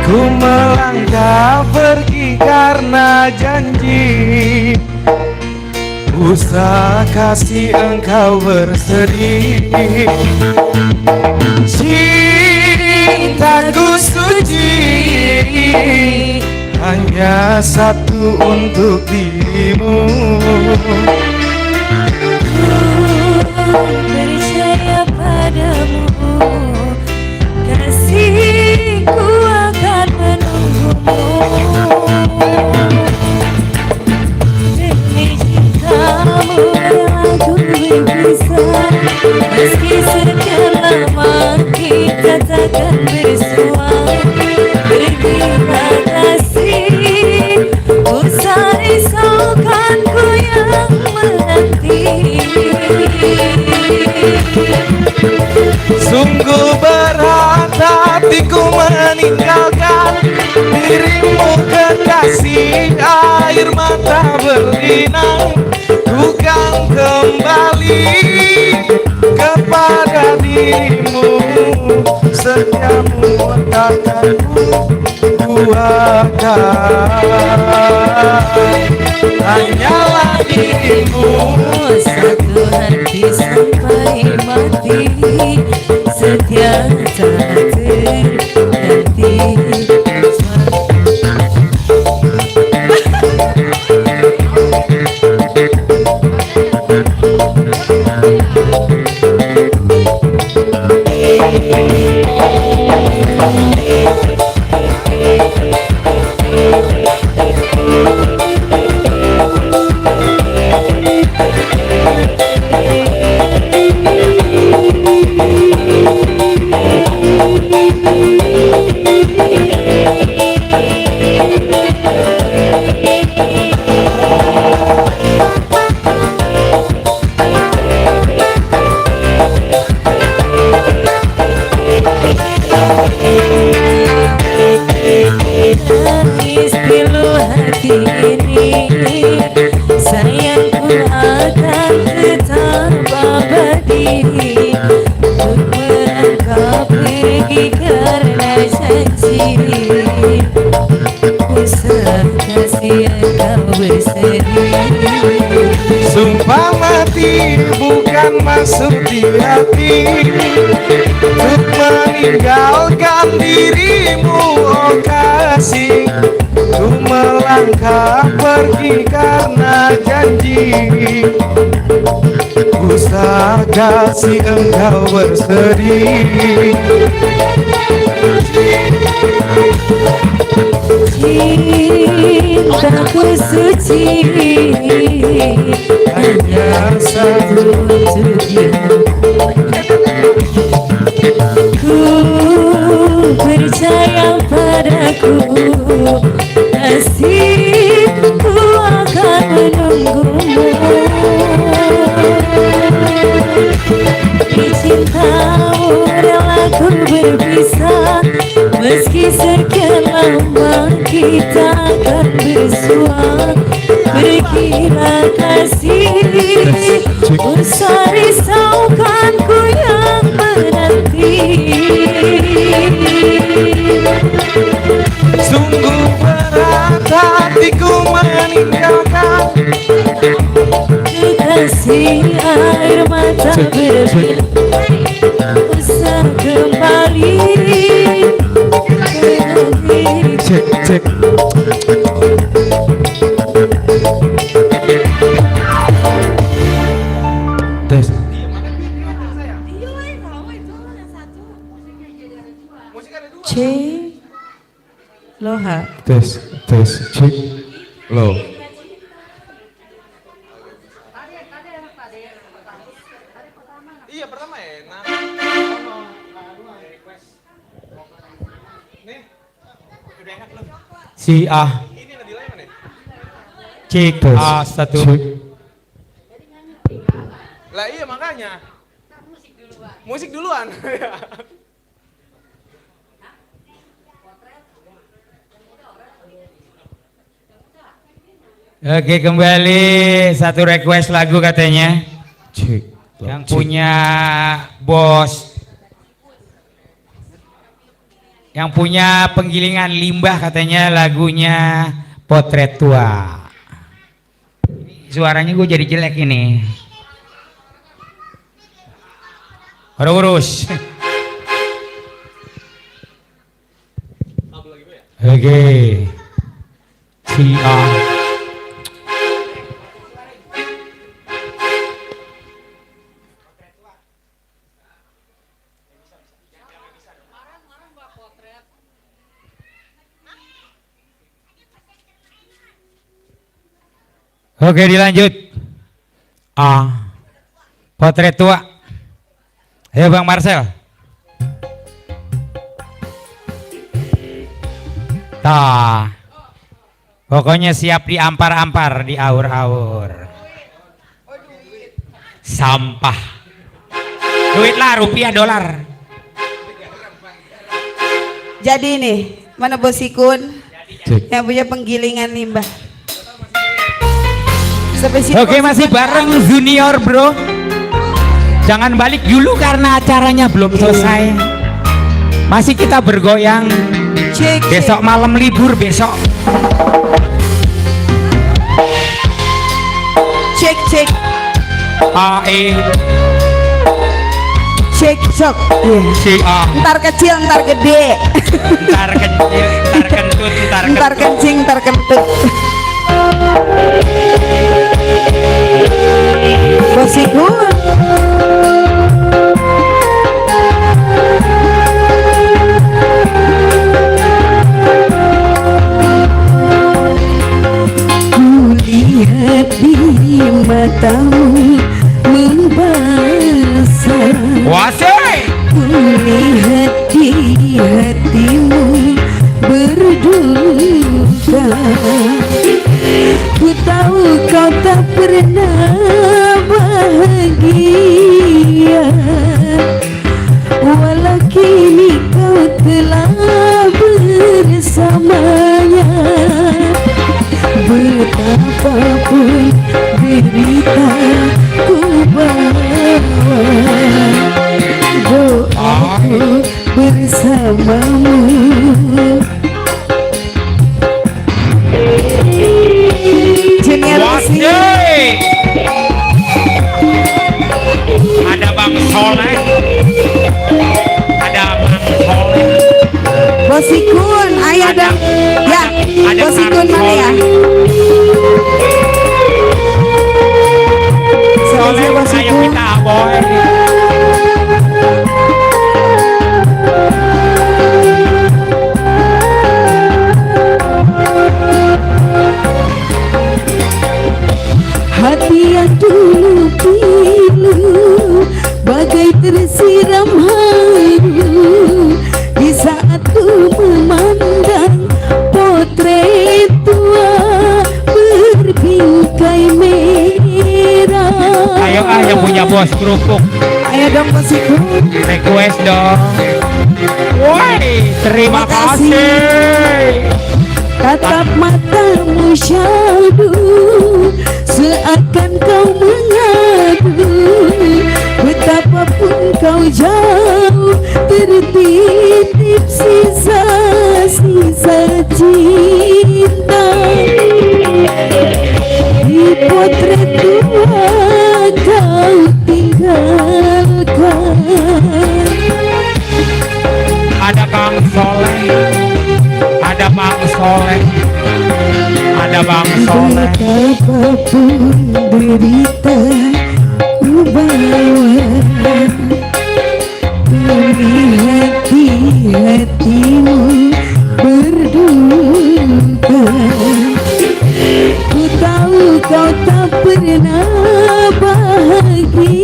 Speaker 6: Ku melangkah pergi karena janji, usah kasih engkau bersedih. Cintaku suci hanya satu untuk dirimu.
Speaker 1: Percaya padamu, kasihku akan menunggumu. Demi cintamu aku berpisah, meski sekian lama kita takkan bersua. Terima kasih, usah risaukanku yang menanti.
Speaker 6: Sungguh berat hatiku meninggalkan dirimu kekasih, air mata berlinang. Ku kan kembali kepada dirimu, setiamu takkan ku buatkan. Hanyalah dirimu,
Speaker 1: Satu hati sampai mati, setia tak terganti. Usah kasih kau bersedih.
Speaker 7: Sumpah mati bukan masuk di hati, untuk meninggalkan dirimu oh kasih. Ku melangkah pergi karena janji, usah kasih engkau bersedih.
Speaker 1: Cintaku suci hanya satu untuk dia. Ku percaya padaku, kasihku akan menunggumu. Di cintamu rela ku berpisah, meski sekian lama kita akan bersua. Pergilah kasih, usah risaukanku yang menanti.
Speaker 7: Sungguh berat hatiku meninggalkan
Speaker 1: Kekasih air mata berbilang, usah kembali.
Speaker 7: Cek cek. Tes.
Speaker 1: Cek Loha.
Speaker 7: Tes tes cek. Low.
Speaker 2: Iya pertama enak. Nih, udah enak belum?
Speaker 4: Si A
Speaker 2: Ini ngadilanya mana?
Speaker 4: cek
Speaker 7: Tes.
Speaker 4: A1.
Speaker 7: Cek.
Speaker 2: Lah iya makanya. Musik duluan.
Speaker 4: Oke, kembali satu request lagu katanya.
Speaker 7: Cek.
Speaker 4: Yang punya bos, yang punya penggilingan limbah katanya lagunya Potret Tua. Suaranya gue jadi jelek ini. Urus. Oke. Si A. Oke, dilanjut. A. Potret Tua. Ayo Bang Marcel. Tah. Pokoknya siap diampar-ampar, diaur-aur. Sampah. Duit lah, rupiah, dolar.
Speaker 1: Jadi nih, mana Bos Ikun
Speaker 7: Cek.
Speaker 1: yang punya penggilingan limbah? Spesial
Speaker 4: Oke,
Speaker 1: Bos
Speaker 4: masih
Speaker 1: Ikun.
Speaker 4: bareng Junior bro. Jangan balik dulu karena acaranya belum selesai. Masih kita bergoyang.
Speaker 1: Cek,
Speaker 4: Besok malam libur besok.
Speaker 1: cek, cek,
Speaker 4: AE
Speaker 1: cek, sok. Iya.
Speaker 4: CA.
Speaker 1: Ntar kecil, ntar gede.
Speaker 4: Ntar kecil, ntar kentut, ntar
Speaker 1: Ntar
Speaker 4: kentut.
Speaker 1: kencing, ntar kentut. Bos Ikun. Kulihat di matamu membasah,
Speaker 4: Wasai.
Speaker 1: kulihat di hatimu berduka. Ku tahu kau tak pernah bahagia, walau kini kau telah bersamanya. Betapapun derita ku bawa, doaku bersamamu. Rosi.
Speaker 4: Ada Bang Soleh. Ada Bang Soleh.
Speaker 1: Bosikun, ayah dong. Ya,
Speaker 4: ada
Speaker 1: Bosikun
Speaker 4: Kang
Speaker 1: mana ya?
Speaker 4: Soleh,
Speaker 1: Siapa
Speaker 4: ayo
Speaker 1: Bosikun?
Speaker 4: kita boy.
Speaker 1: Hati yang dulu pilu bagai tersiram haru di saat ku memandang potret tua berbingkai merah.
Speaker 4: Ayo yang punya bos kerupuk.
Speaker 1: Ayo dong Bosikun.
Speaker 4: Request dong. Woi, terima
Speaker 1: Makasih.
Speaker 4: kasih.
Speaker 1: Tatap matamu syadu seakan kau mengadu, betapapun kau jauh tertitip sisa-sisa cinta di potret tua kau tinggalkan.
Speaker 4: Ada Kang Soleh. Ada Bang Soleh. Ada Bang Soleh.
Speaker 1: Betapapun derita ku bawa demi hati-hatimu berduka. Ku tahu kau tak pernah bahagia,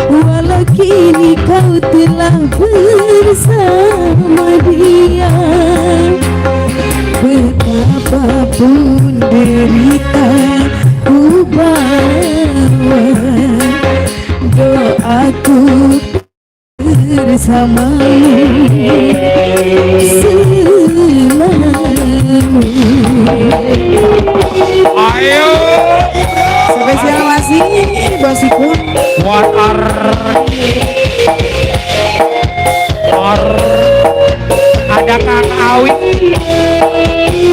Speaker 1: walau kini kau telah bersama dia. Betapapun derita ku bawa doaku bersamamu selalu.
Speaker 4: Ayo.
Speaker 1: Spesial masih Bosikun.
Speaker 4: What ada Kang Awit.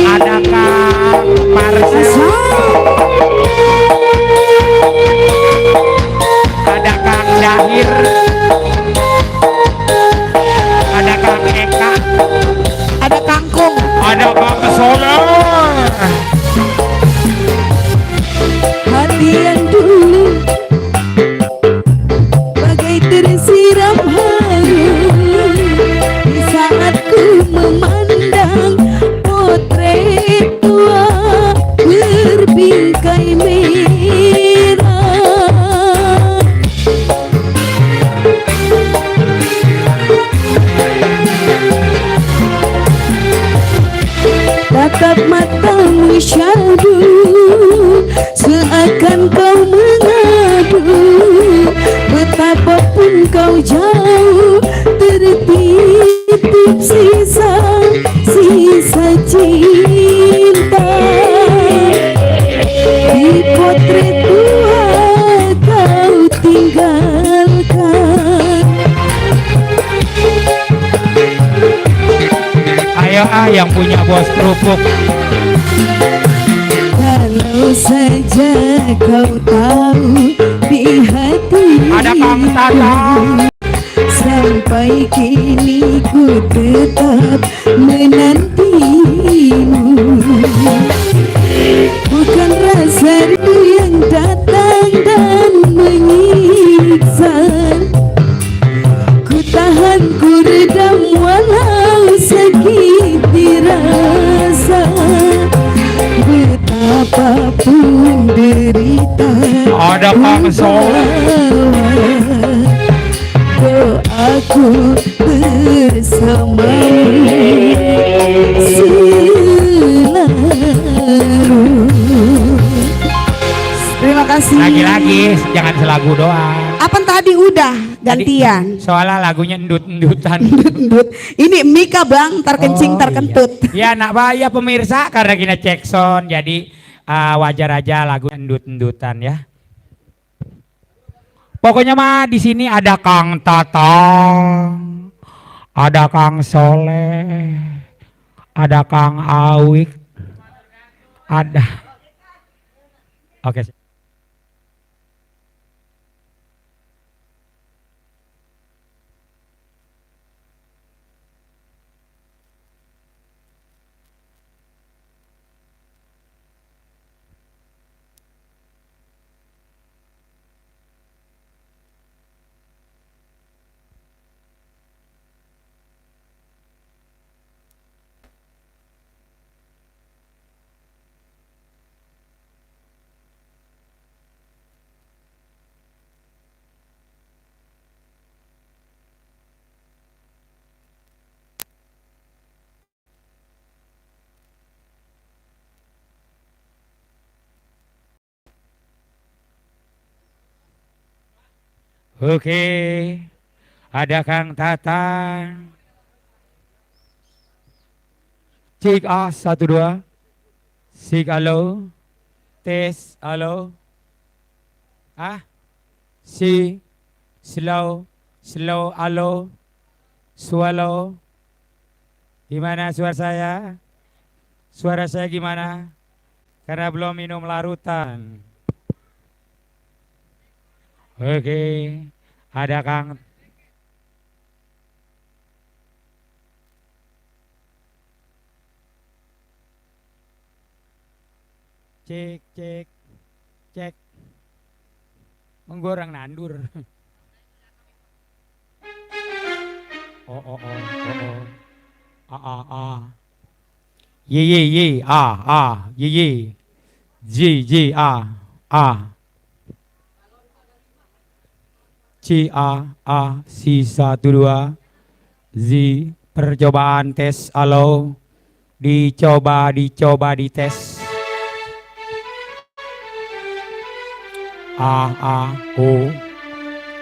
Speaker 4: Ada Kang Marcel. Ada Kang Dahir. Ada Kang Eka.
Speaker 1: Ada kangkung.
Speaker 4: Ada Bang Soleh.
Speaker 1: Hati yang dulu bagai tersiram haru di saat ku memandang potret tua berbingkai merah. Tatap matamu syadu seakan kau mengadu, betapapun kau jauh tertitip sisa-sisa cinta di potret tua kau tinggalkan.
Speaker 4: Ayo yang punya bos kerupuk.
Speaker 1: Kalau saja kau tahu di hati
Speaker 4: Ada Kang Tatang.
Speaker 1: sampai kini ku tetap menantimu. Bukan rasa rindu yang datang dan menyiksa, ku tahan ku redam walau sakit dirasa. Betapapun derita
Speaker 4: Ada Kang Soleh.
Speaker 1: doaku bersamamu selalu. Terima kasih.
Speaker 4: Lagi-lagi jangan selagu doang.
Speaker 1: Apa tadi udah gantian?
Speaker 4: Soalnya lagunya endut-endutan.
Speaker 1: Endut. Ini Mika Bang, terkencing
Speaker 4: Oh,
Speaker 1: terkentut.
Speaker 4: Iya nak bahaya pemirsa karena kita cek sound jadi wajar aja lagu endut-endutan ya. Pokoknya mah di sini ada Kang Tatang, ada Kang Soleh, ada Kang Awik, Ada. Oke. Oke, ada Kang Tatang. Cik A, 1, 2. Sik, halo. Tes, halo. Si, slow, halo. Swallow. Gimana suara saya? Suara saya gimana? Karena belum minum larutan. Oke, ada Kang. Cek, cek, cek. Menggoreng nandur. Oh. Ye, ye. Ji, C, si, 1, 2. Z, percobaan tes, halo. Dicoba dites. O.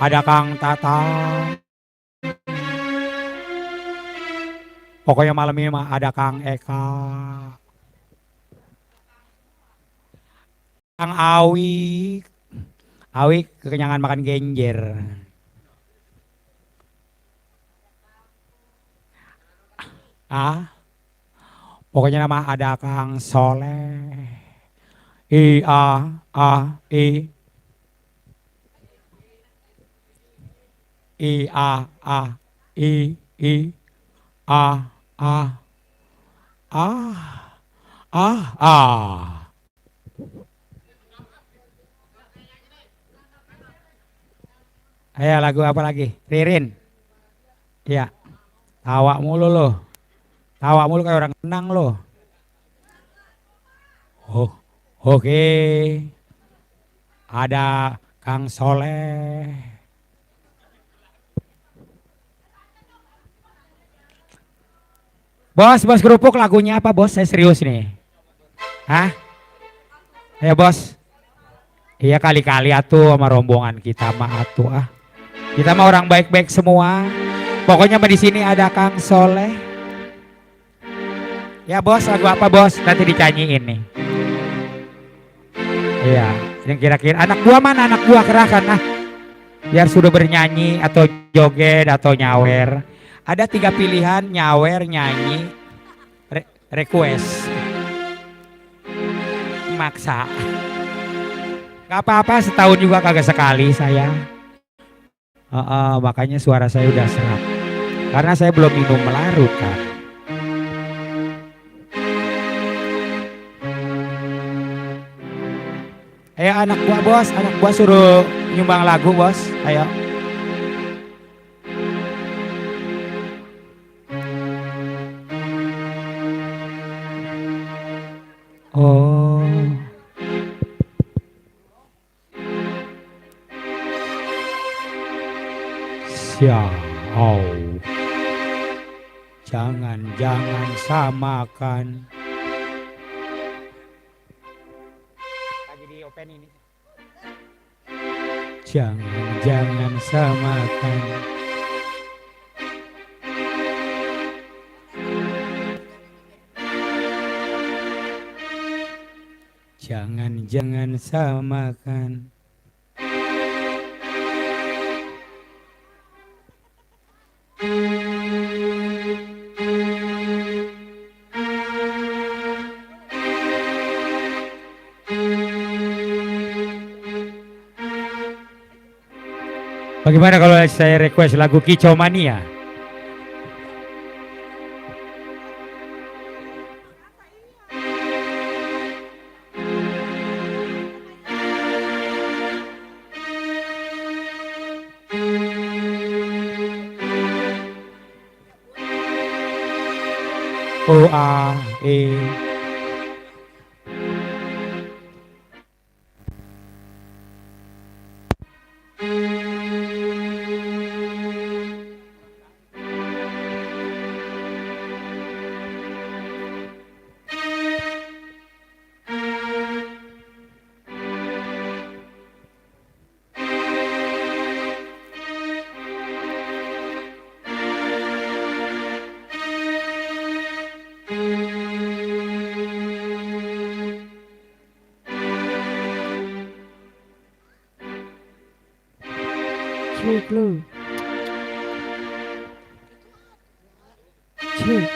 Speaker 4: Ada Kang Tatang. Pokoknya malam ini mah ada Kang Eka. Kang Awi. Awi kekenyangan makan genjer. Pokoknya nama ada Kang Soleh. I, I. I, Ayo lagu apa lagi? Ririn. Iya. Tawa mulu loh. Tawa mulu kayak orang tenang loh. Oh, oke. Ada Kang Soleh. Bos kerupuk lagunya apa bos? Saya serius nih. Ayo bos. Iya kali-kali atuh sama rombongan kita mah atuh Kita mah orang baik-baik semua. Pokoknya mah di sini ada Kang Soleh. Ya bos, lagu apa bos? Nanti dicanyiin nih. Iya, yang kira-kira anak buah mana? Anak buah kerahkan biar sudah bernyanyi atau joget atau nyawer. Ada 3 pilihan, nyawer, nyanyi, request. Maksa. Gak apa-apa, setahun juga kagak sekali saya. Makanya suara saya udah serak. Karena saya belum minum melarut kan. Ayo anak buah suruh nyumbang lagu bos, ayo. Oh. Jangan samakan. Lagi di open ini. Jangan samakan. Jangan samakan. Bagaimana kalau saya request lagu Kicau Mania? O A E.
Speaker 1: Cek lu. Cek.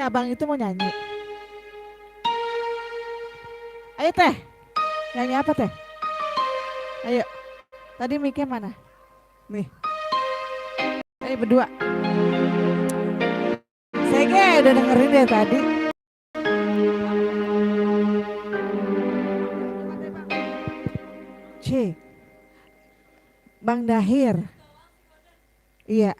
Speaker 1: Abang itu mau nyanyi. Ayo teh, nyanyi apa teh? Ayo, tadi mic-nya mana? Nih, ayo berdua. Saya kayak udah dengerin dari tadi. C, Bang Dahir. Iya.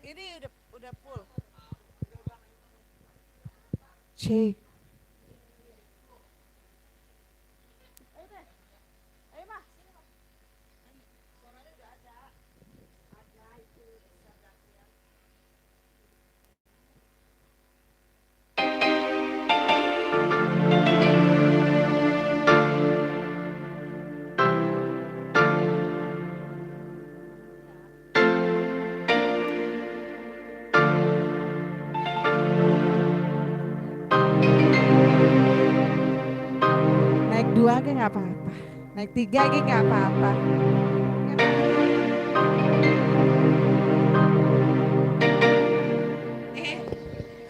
Speaker 1: Ini udah full. Cek. Ayo mah. Suaranya udah ada. Ada itu. Naik 2 aja nggak apa-apa, naik 3 aja nggak apa-apa.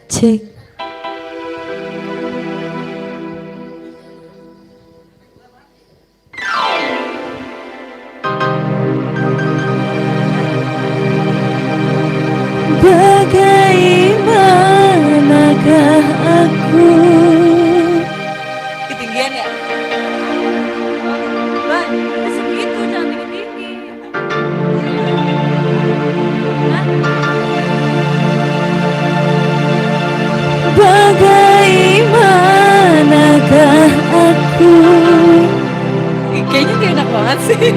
Speaker 1: Cek. Bagaimanakah aku? Ketinggian ya? Bang, segitu jangan tinggi-tinggi. Bagaimanakah aku? Kayaknya gak enak banget sih.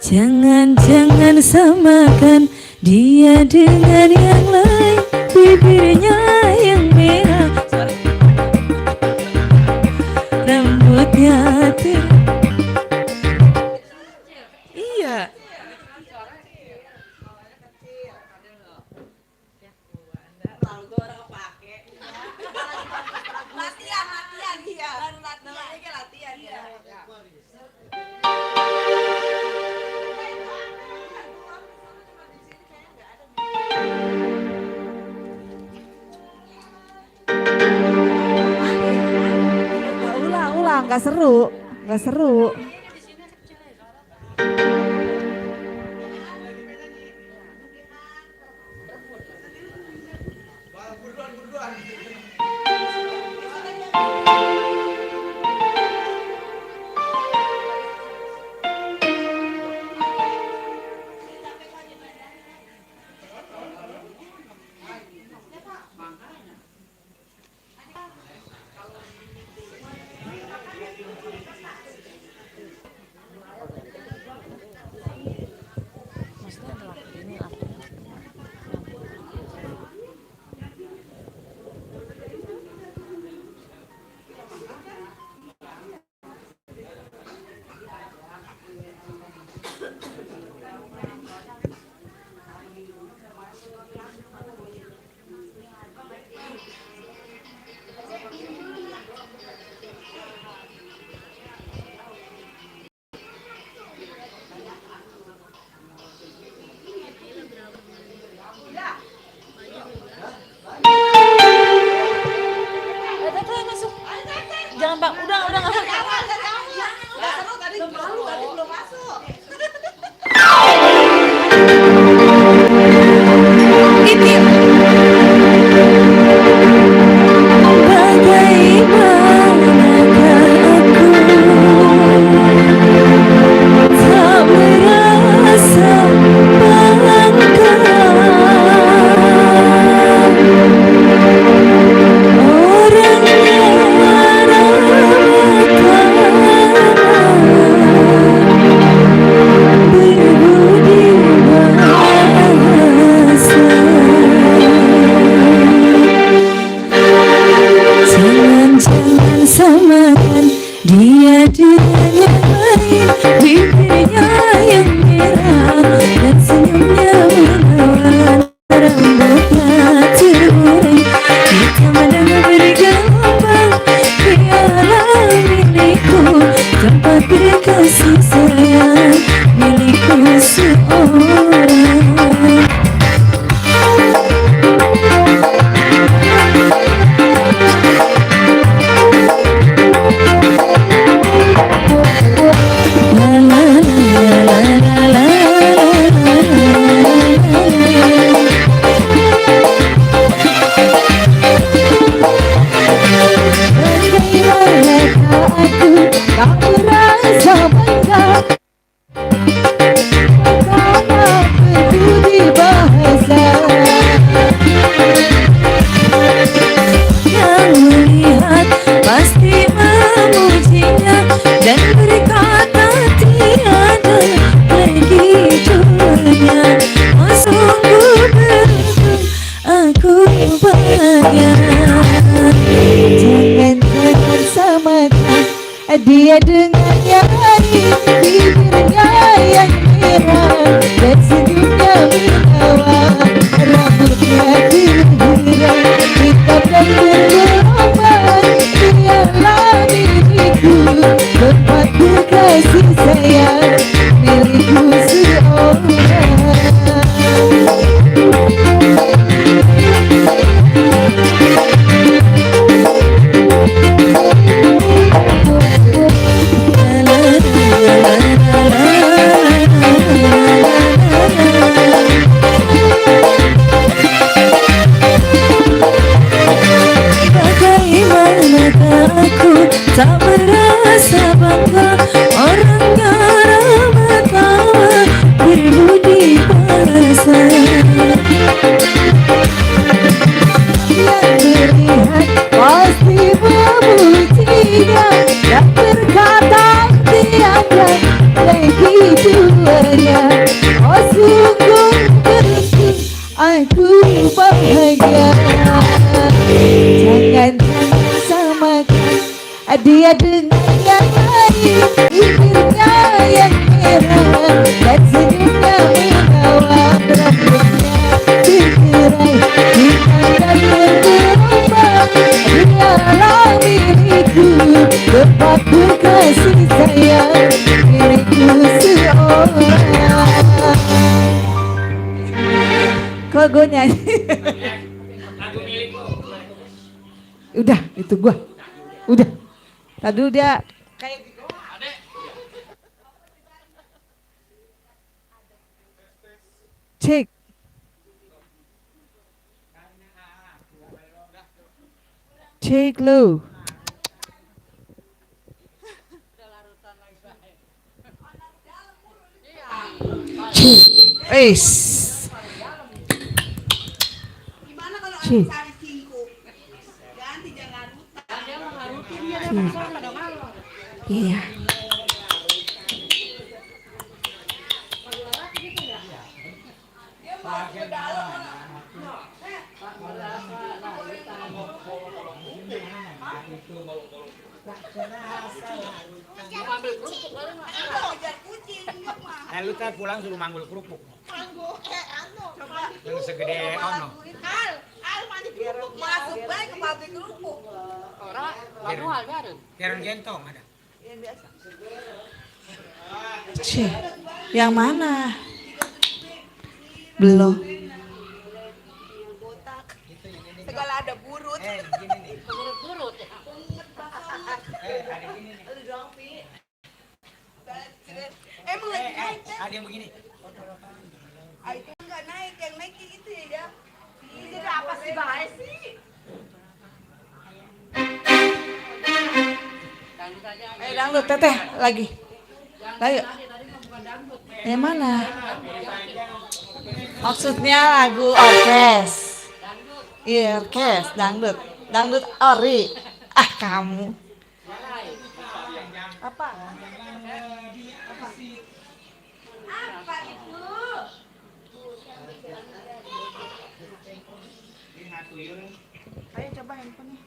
Speaker 1: Jangan samakan dia dengan yang lain, bibirnya yang merah, rambutnya iya. nggak seru, nggak seru.
Speaker 8: Jangan bang, udah nggak usah. Nggak seru tadi belum masuk.
Speaker 1: Dia dengan yang lain, bibirnya yang merah dan senyumnya menawan, rambutnya terurai, hitam dan bergelombang. Dialah milikku, tempat berkasih sayang, milikku seorang. Dan berkata tiada lagi dunia. Oh sungguh beruntung aku bahagia. Jangan samakan dia dengan yang lain, bibirnya yang merah dan senyumnya menawan, rambutnya terurai, hitam dan bergelombang. Dialah milikku, tempat berkasih sayang, milikku seorang. Bagaimanakah aku tak merasa bangga, orangnya ramah tamah, berbudi bahasa. Yang melihat pasti memujinya, yang berkata tiada lagi duanya. Oh sungguh beruntung aku bahagia. Jangan samakan dia dengan yang lain, bibirnya yang merah dan senyumnya menawan, rambutnya terurai, hitam dan bergelombang. Dialah milikku, tempat berkasih sayang, milikku seorang. Kok gue nyanyi? Udah, itu gua. Udah. Tadi dia Cek. Cek lu. Cek.
Speaker 8: Gimana kalau
Speaker 1: Cik.
Speaker 8: ada sari cingkuk? Ganti jangan rutan. Dia mah ngarutin dia ada masalah dong.
Speaker 1: Iya.
Speaker 4: Lu teh pulang suruh manggul kerupuk.
Speaker 8: Coba
Speaker 4: Yang segede ono.
Speaker 8: Al mandi kerupuk masuk baik ke pabrik kerupuk. Orang lalu hal baru.
Speaker 4: Keren gentong ada.
Speaker 1: Cek. Yang mana? Belum.
Speaker 8: Segala ada burut.
Speaker 4: Gini nih.
Speaker 8: Burut-burut ya.
Speaker 4: Ada gini nih.
Speaker 8: Aduh dong, Pi. Emang lagi naik kan?
Speaker 4: Ada yang begini.
Speaker 8: Itu enggak naik, yang naik itu ya. Ini udah apa sih bahaya sih?
Speaker 1: Dangdut teteh lagi. Ayo. Yang mana? Maksudnya lagu orkes. Iya, orkes, dangdut. Dangdut ori. Ah, kamu. Apa?
Speaker 8: Apa itu?
Speaker 1: Ayo coba handphonenya.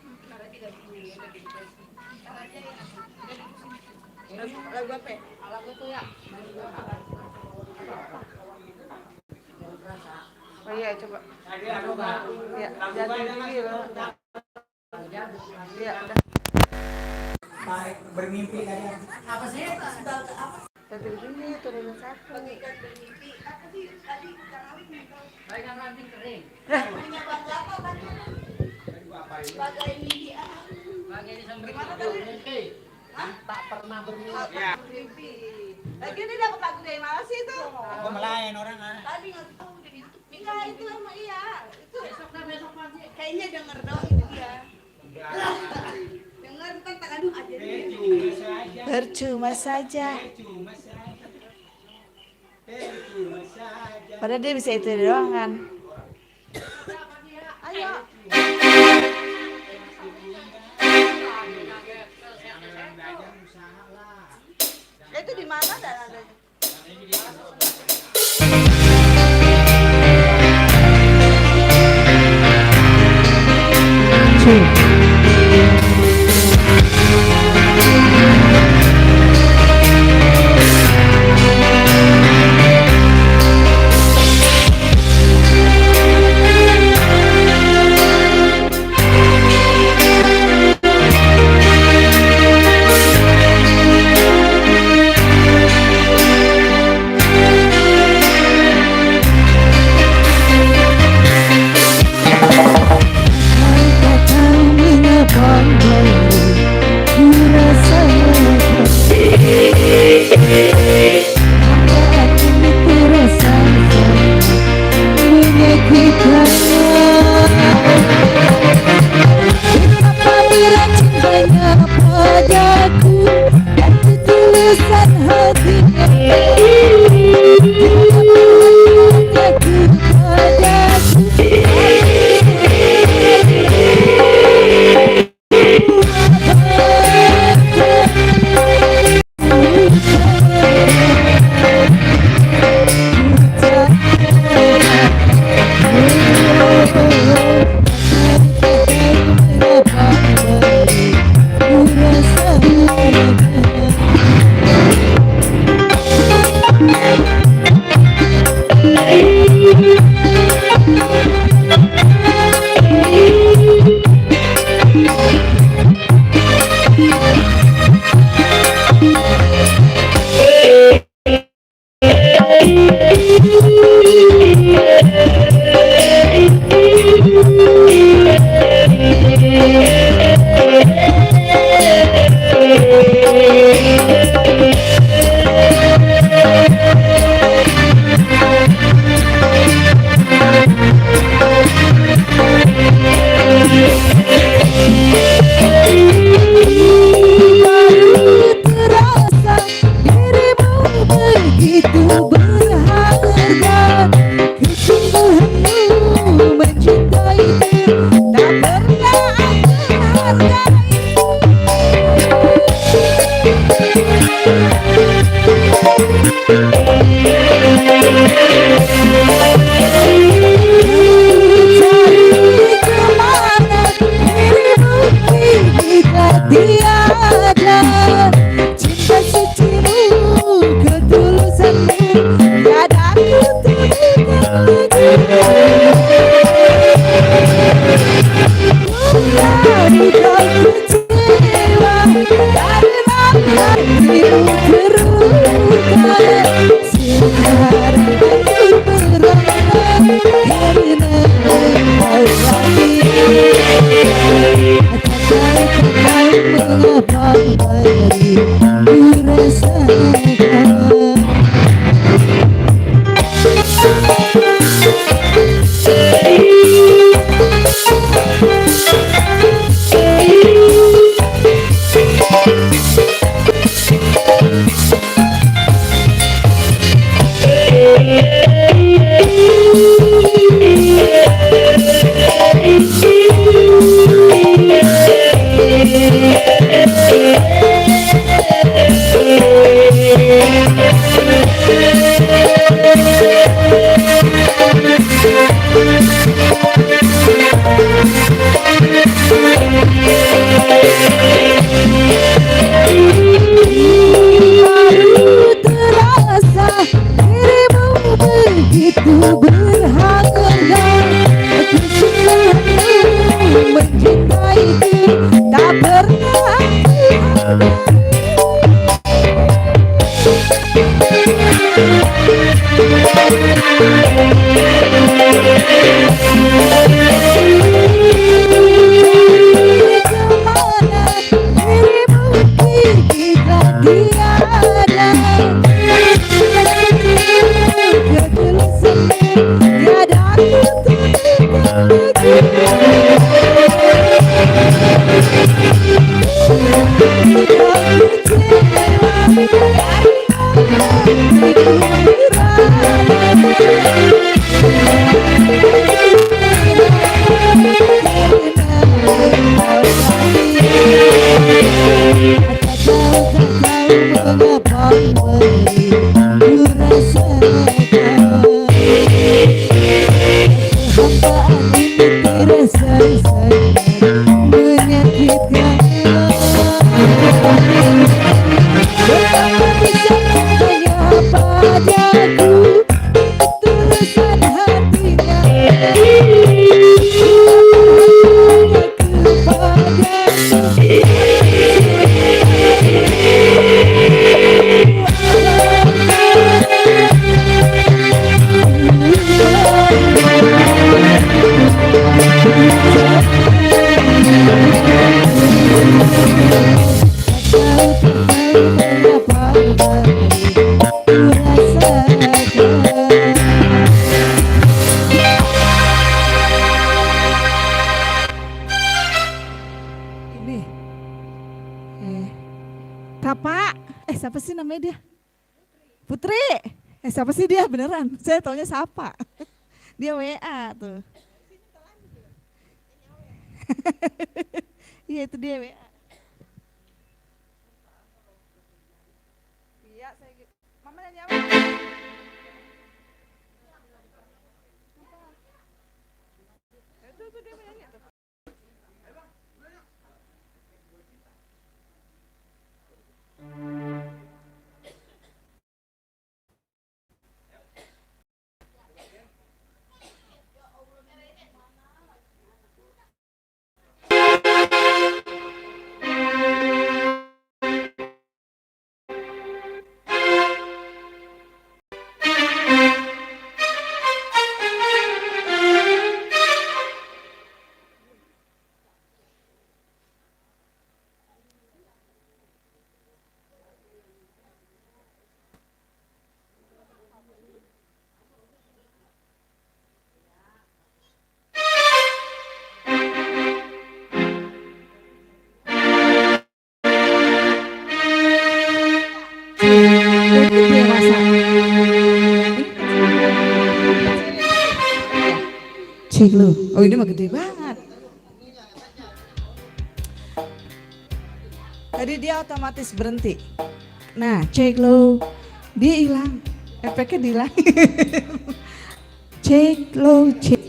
Speaker 1: Lagu apa?
Speaker 8: Lagu itu ya.
Speaker 1: Oh iya, coba. Ya, jatuh gigi loh. Iya, udah.
Speaker 4: Bermimpi tadi.
Speaker 8: Apa sih?
Speaker 1: Jatuh gigi, turunin satu.
Speaker 8: Bagikan bermimpi. Apa sih? Tadi Kang Awik minta.
Speaker 5: Bagikan ranting kering.
Speaker 8: Punya bangga apa kan? Sebagai mimpi anak.
Speaker 5: Bagian di samping mimpi. Tak pernah bermimpi.
Speaker 4: Ya.
Speaker 8: Mimpi. Lagi ini dapat lagu dari mana sih itu?
Speaker 4: Gua melayan orang ah.
Speaker 8: Tadi nggak tahu di YouTube. Enggak itu sama iya. Itu
Speaker 5: Besok pagi.
Speaker 8: kayaknya denger dong itu dia. Dengar bukan tak aduh aja nih.
Speaker 1: Percuma saja. Padahal dia bisa itu doang kan.
Speaker 8: Ayo. Itu di mana dan adanya?
Speaker 1: begitu berharga. Kesungguhanmu mencintaiku tak pernah aku hargai. Tiada cinta sucimu, ketulusanmu, tiada aku tuduhkan lagi. Menjadi kau kecewa karena hatimu terluka. Sekarang aku merana karena engkau lagi. Mengapa beri ku rasakan. Baru terasa dirimu begitu berharga. Kesungguhanmu mencintaiku tak pernah aku siapa sih namanya dia? Putri. Siapa sih dia beneran? Saya taunya siapa? Dia WA tuh. Iya itu dia WA. Iya saya gitu. Mama nanya apa? Itu dia nanya tuh. Yang gede masa. Cek lu. Oh ini mah gede banget. Tadi dia otomatis berhenti. Nah cek lu. Dia hilang. Efeknya hilang. Cek lu. Cek.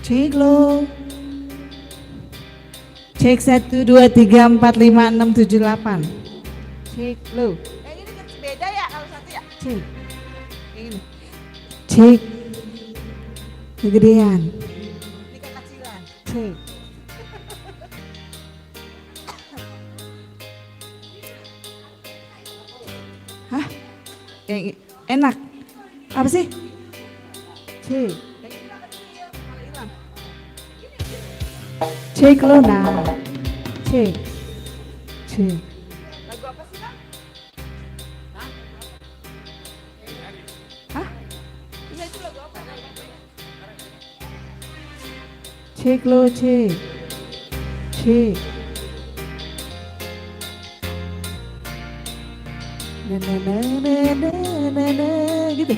Speaker 1: Cek lo. Cek 1, 2, 3, 4, 5, 6, 7, 8. Cek lo.
Speaker 8: Yang ini beda ya kalau satu ya?
Speaker 1: Cek. Ini. Cek. Kegedean.
Speaker 8: Ini kekecilan.
Speaker 1: Cek. Hah? Yang enak. Apa sih? Cek. Cek lo nah. Cek. Cek.
Speaker 8: Lagu apa sih Bang?
Speaker 1: Hah?
Speaker 8: Iya itu lagu apa?
Speaker 1: Cek lo cek. Cek. Na na na na na na na gitu.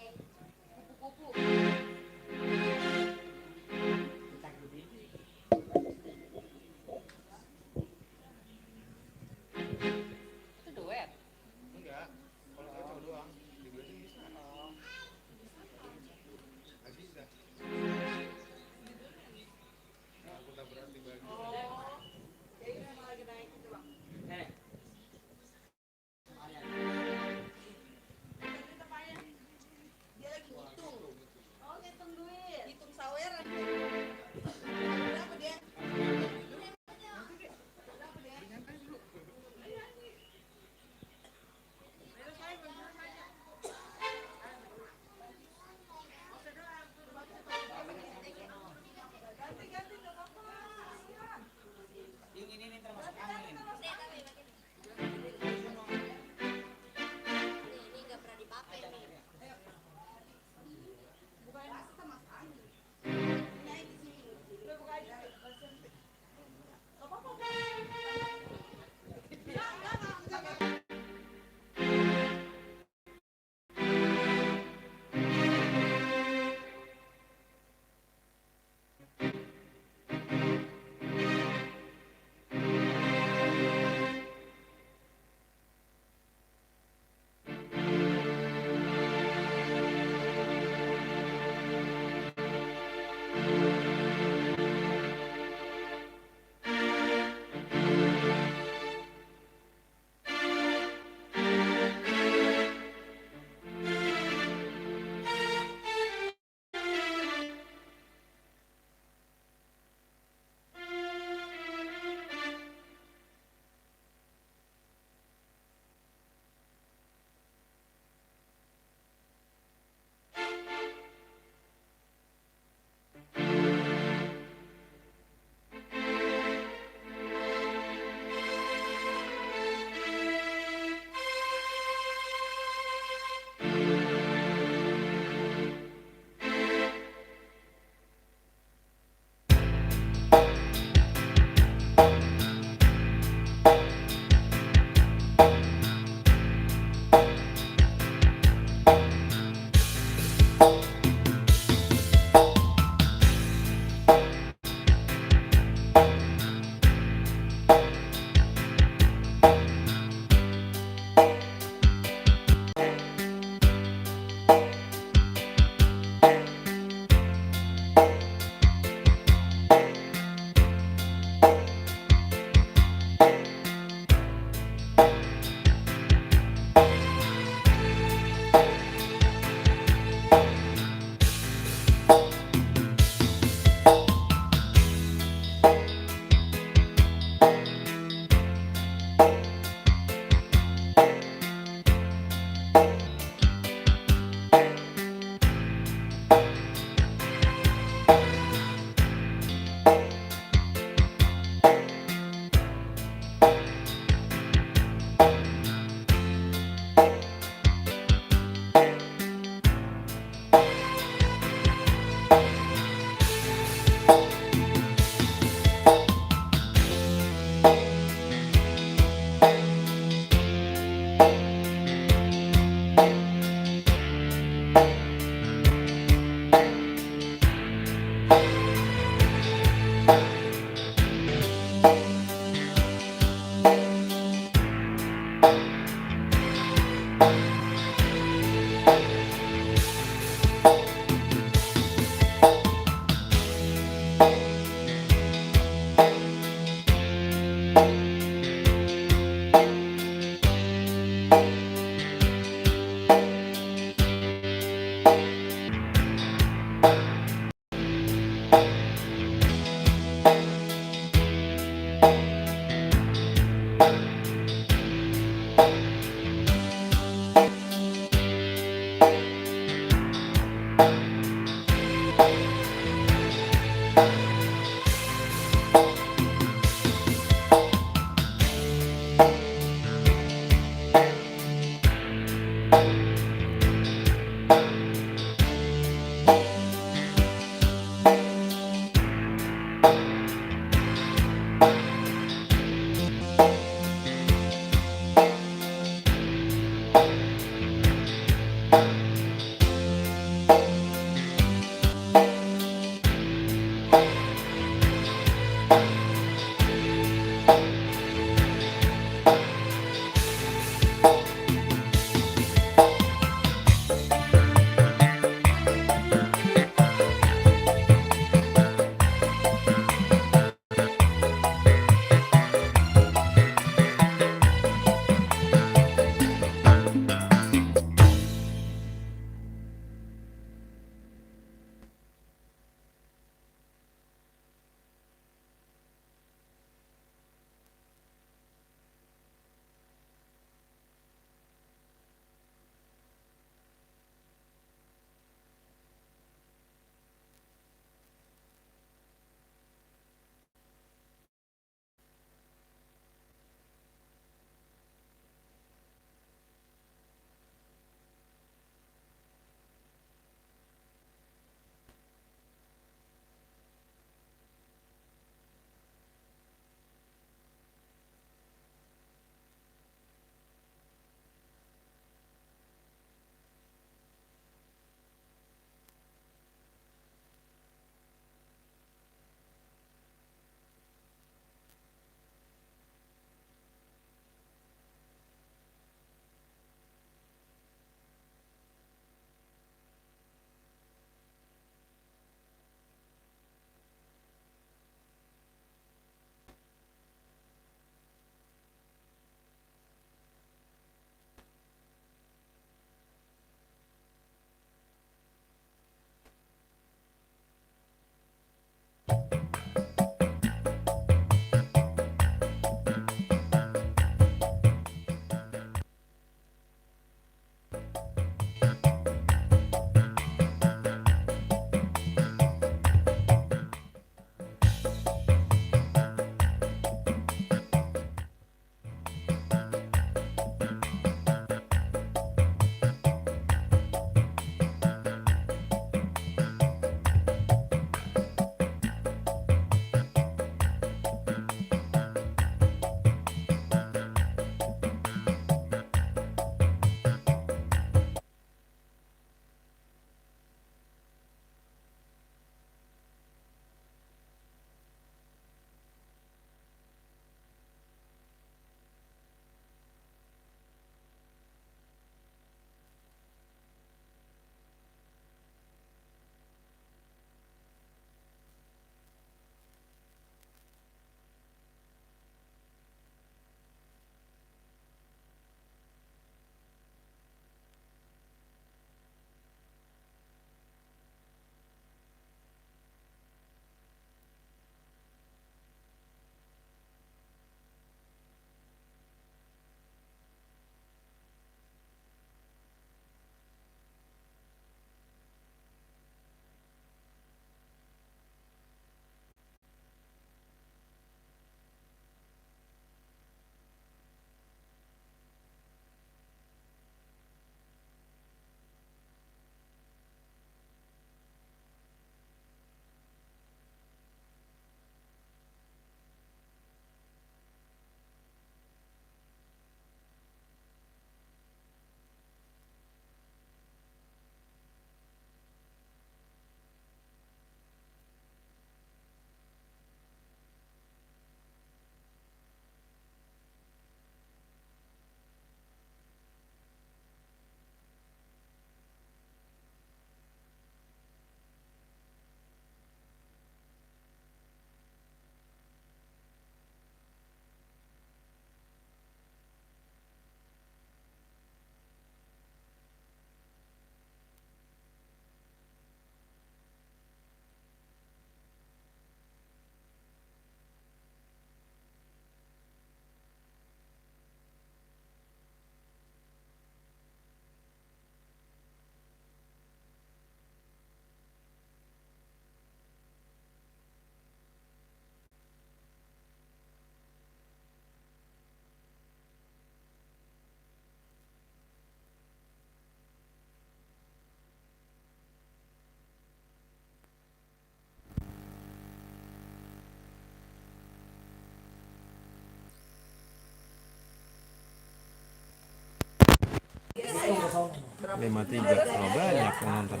Speaker 6: 5.3. Oh, banyak yang nonton.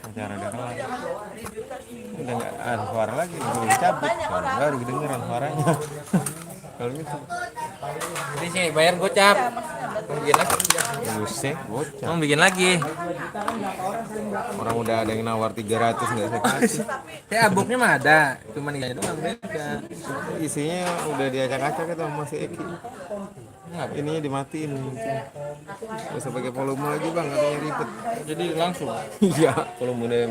Speaker 6: Acara udah kelar. Udah nggak ada suara lagi, udah dicabut. Baru kedengeran suaranya. Kalau gitu.
Speaker 2: Ini sih bayar gocap. Mau bikin lagi.
Speaker 6: Buset, bocah.
Speaker 2: Mau bikin lagi.
Speaker 6: Orang udah ada yang nawar 300 nggak saya kasih.
Speaker 2: Abuknya mah ada, cuman ini doang beda.
Speaker 6: Isinya udah diacak-acak itu sama si Eki. Ininya dimatiin. Gak usah pakai volume lagi bang, katanya ribet.
Speaker 2: Jadi langsung.
Speaker 6: Iya, volume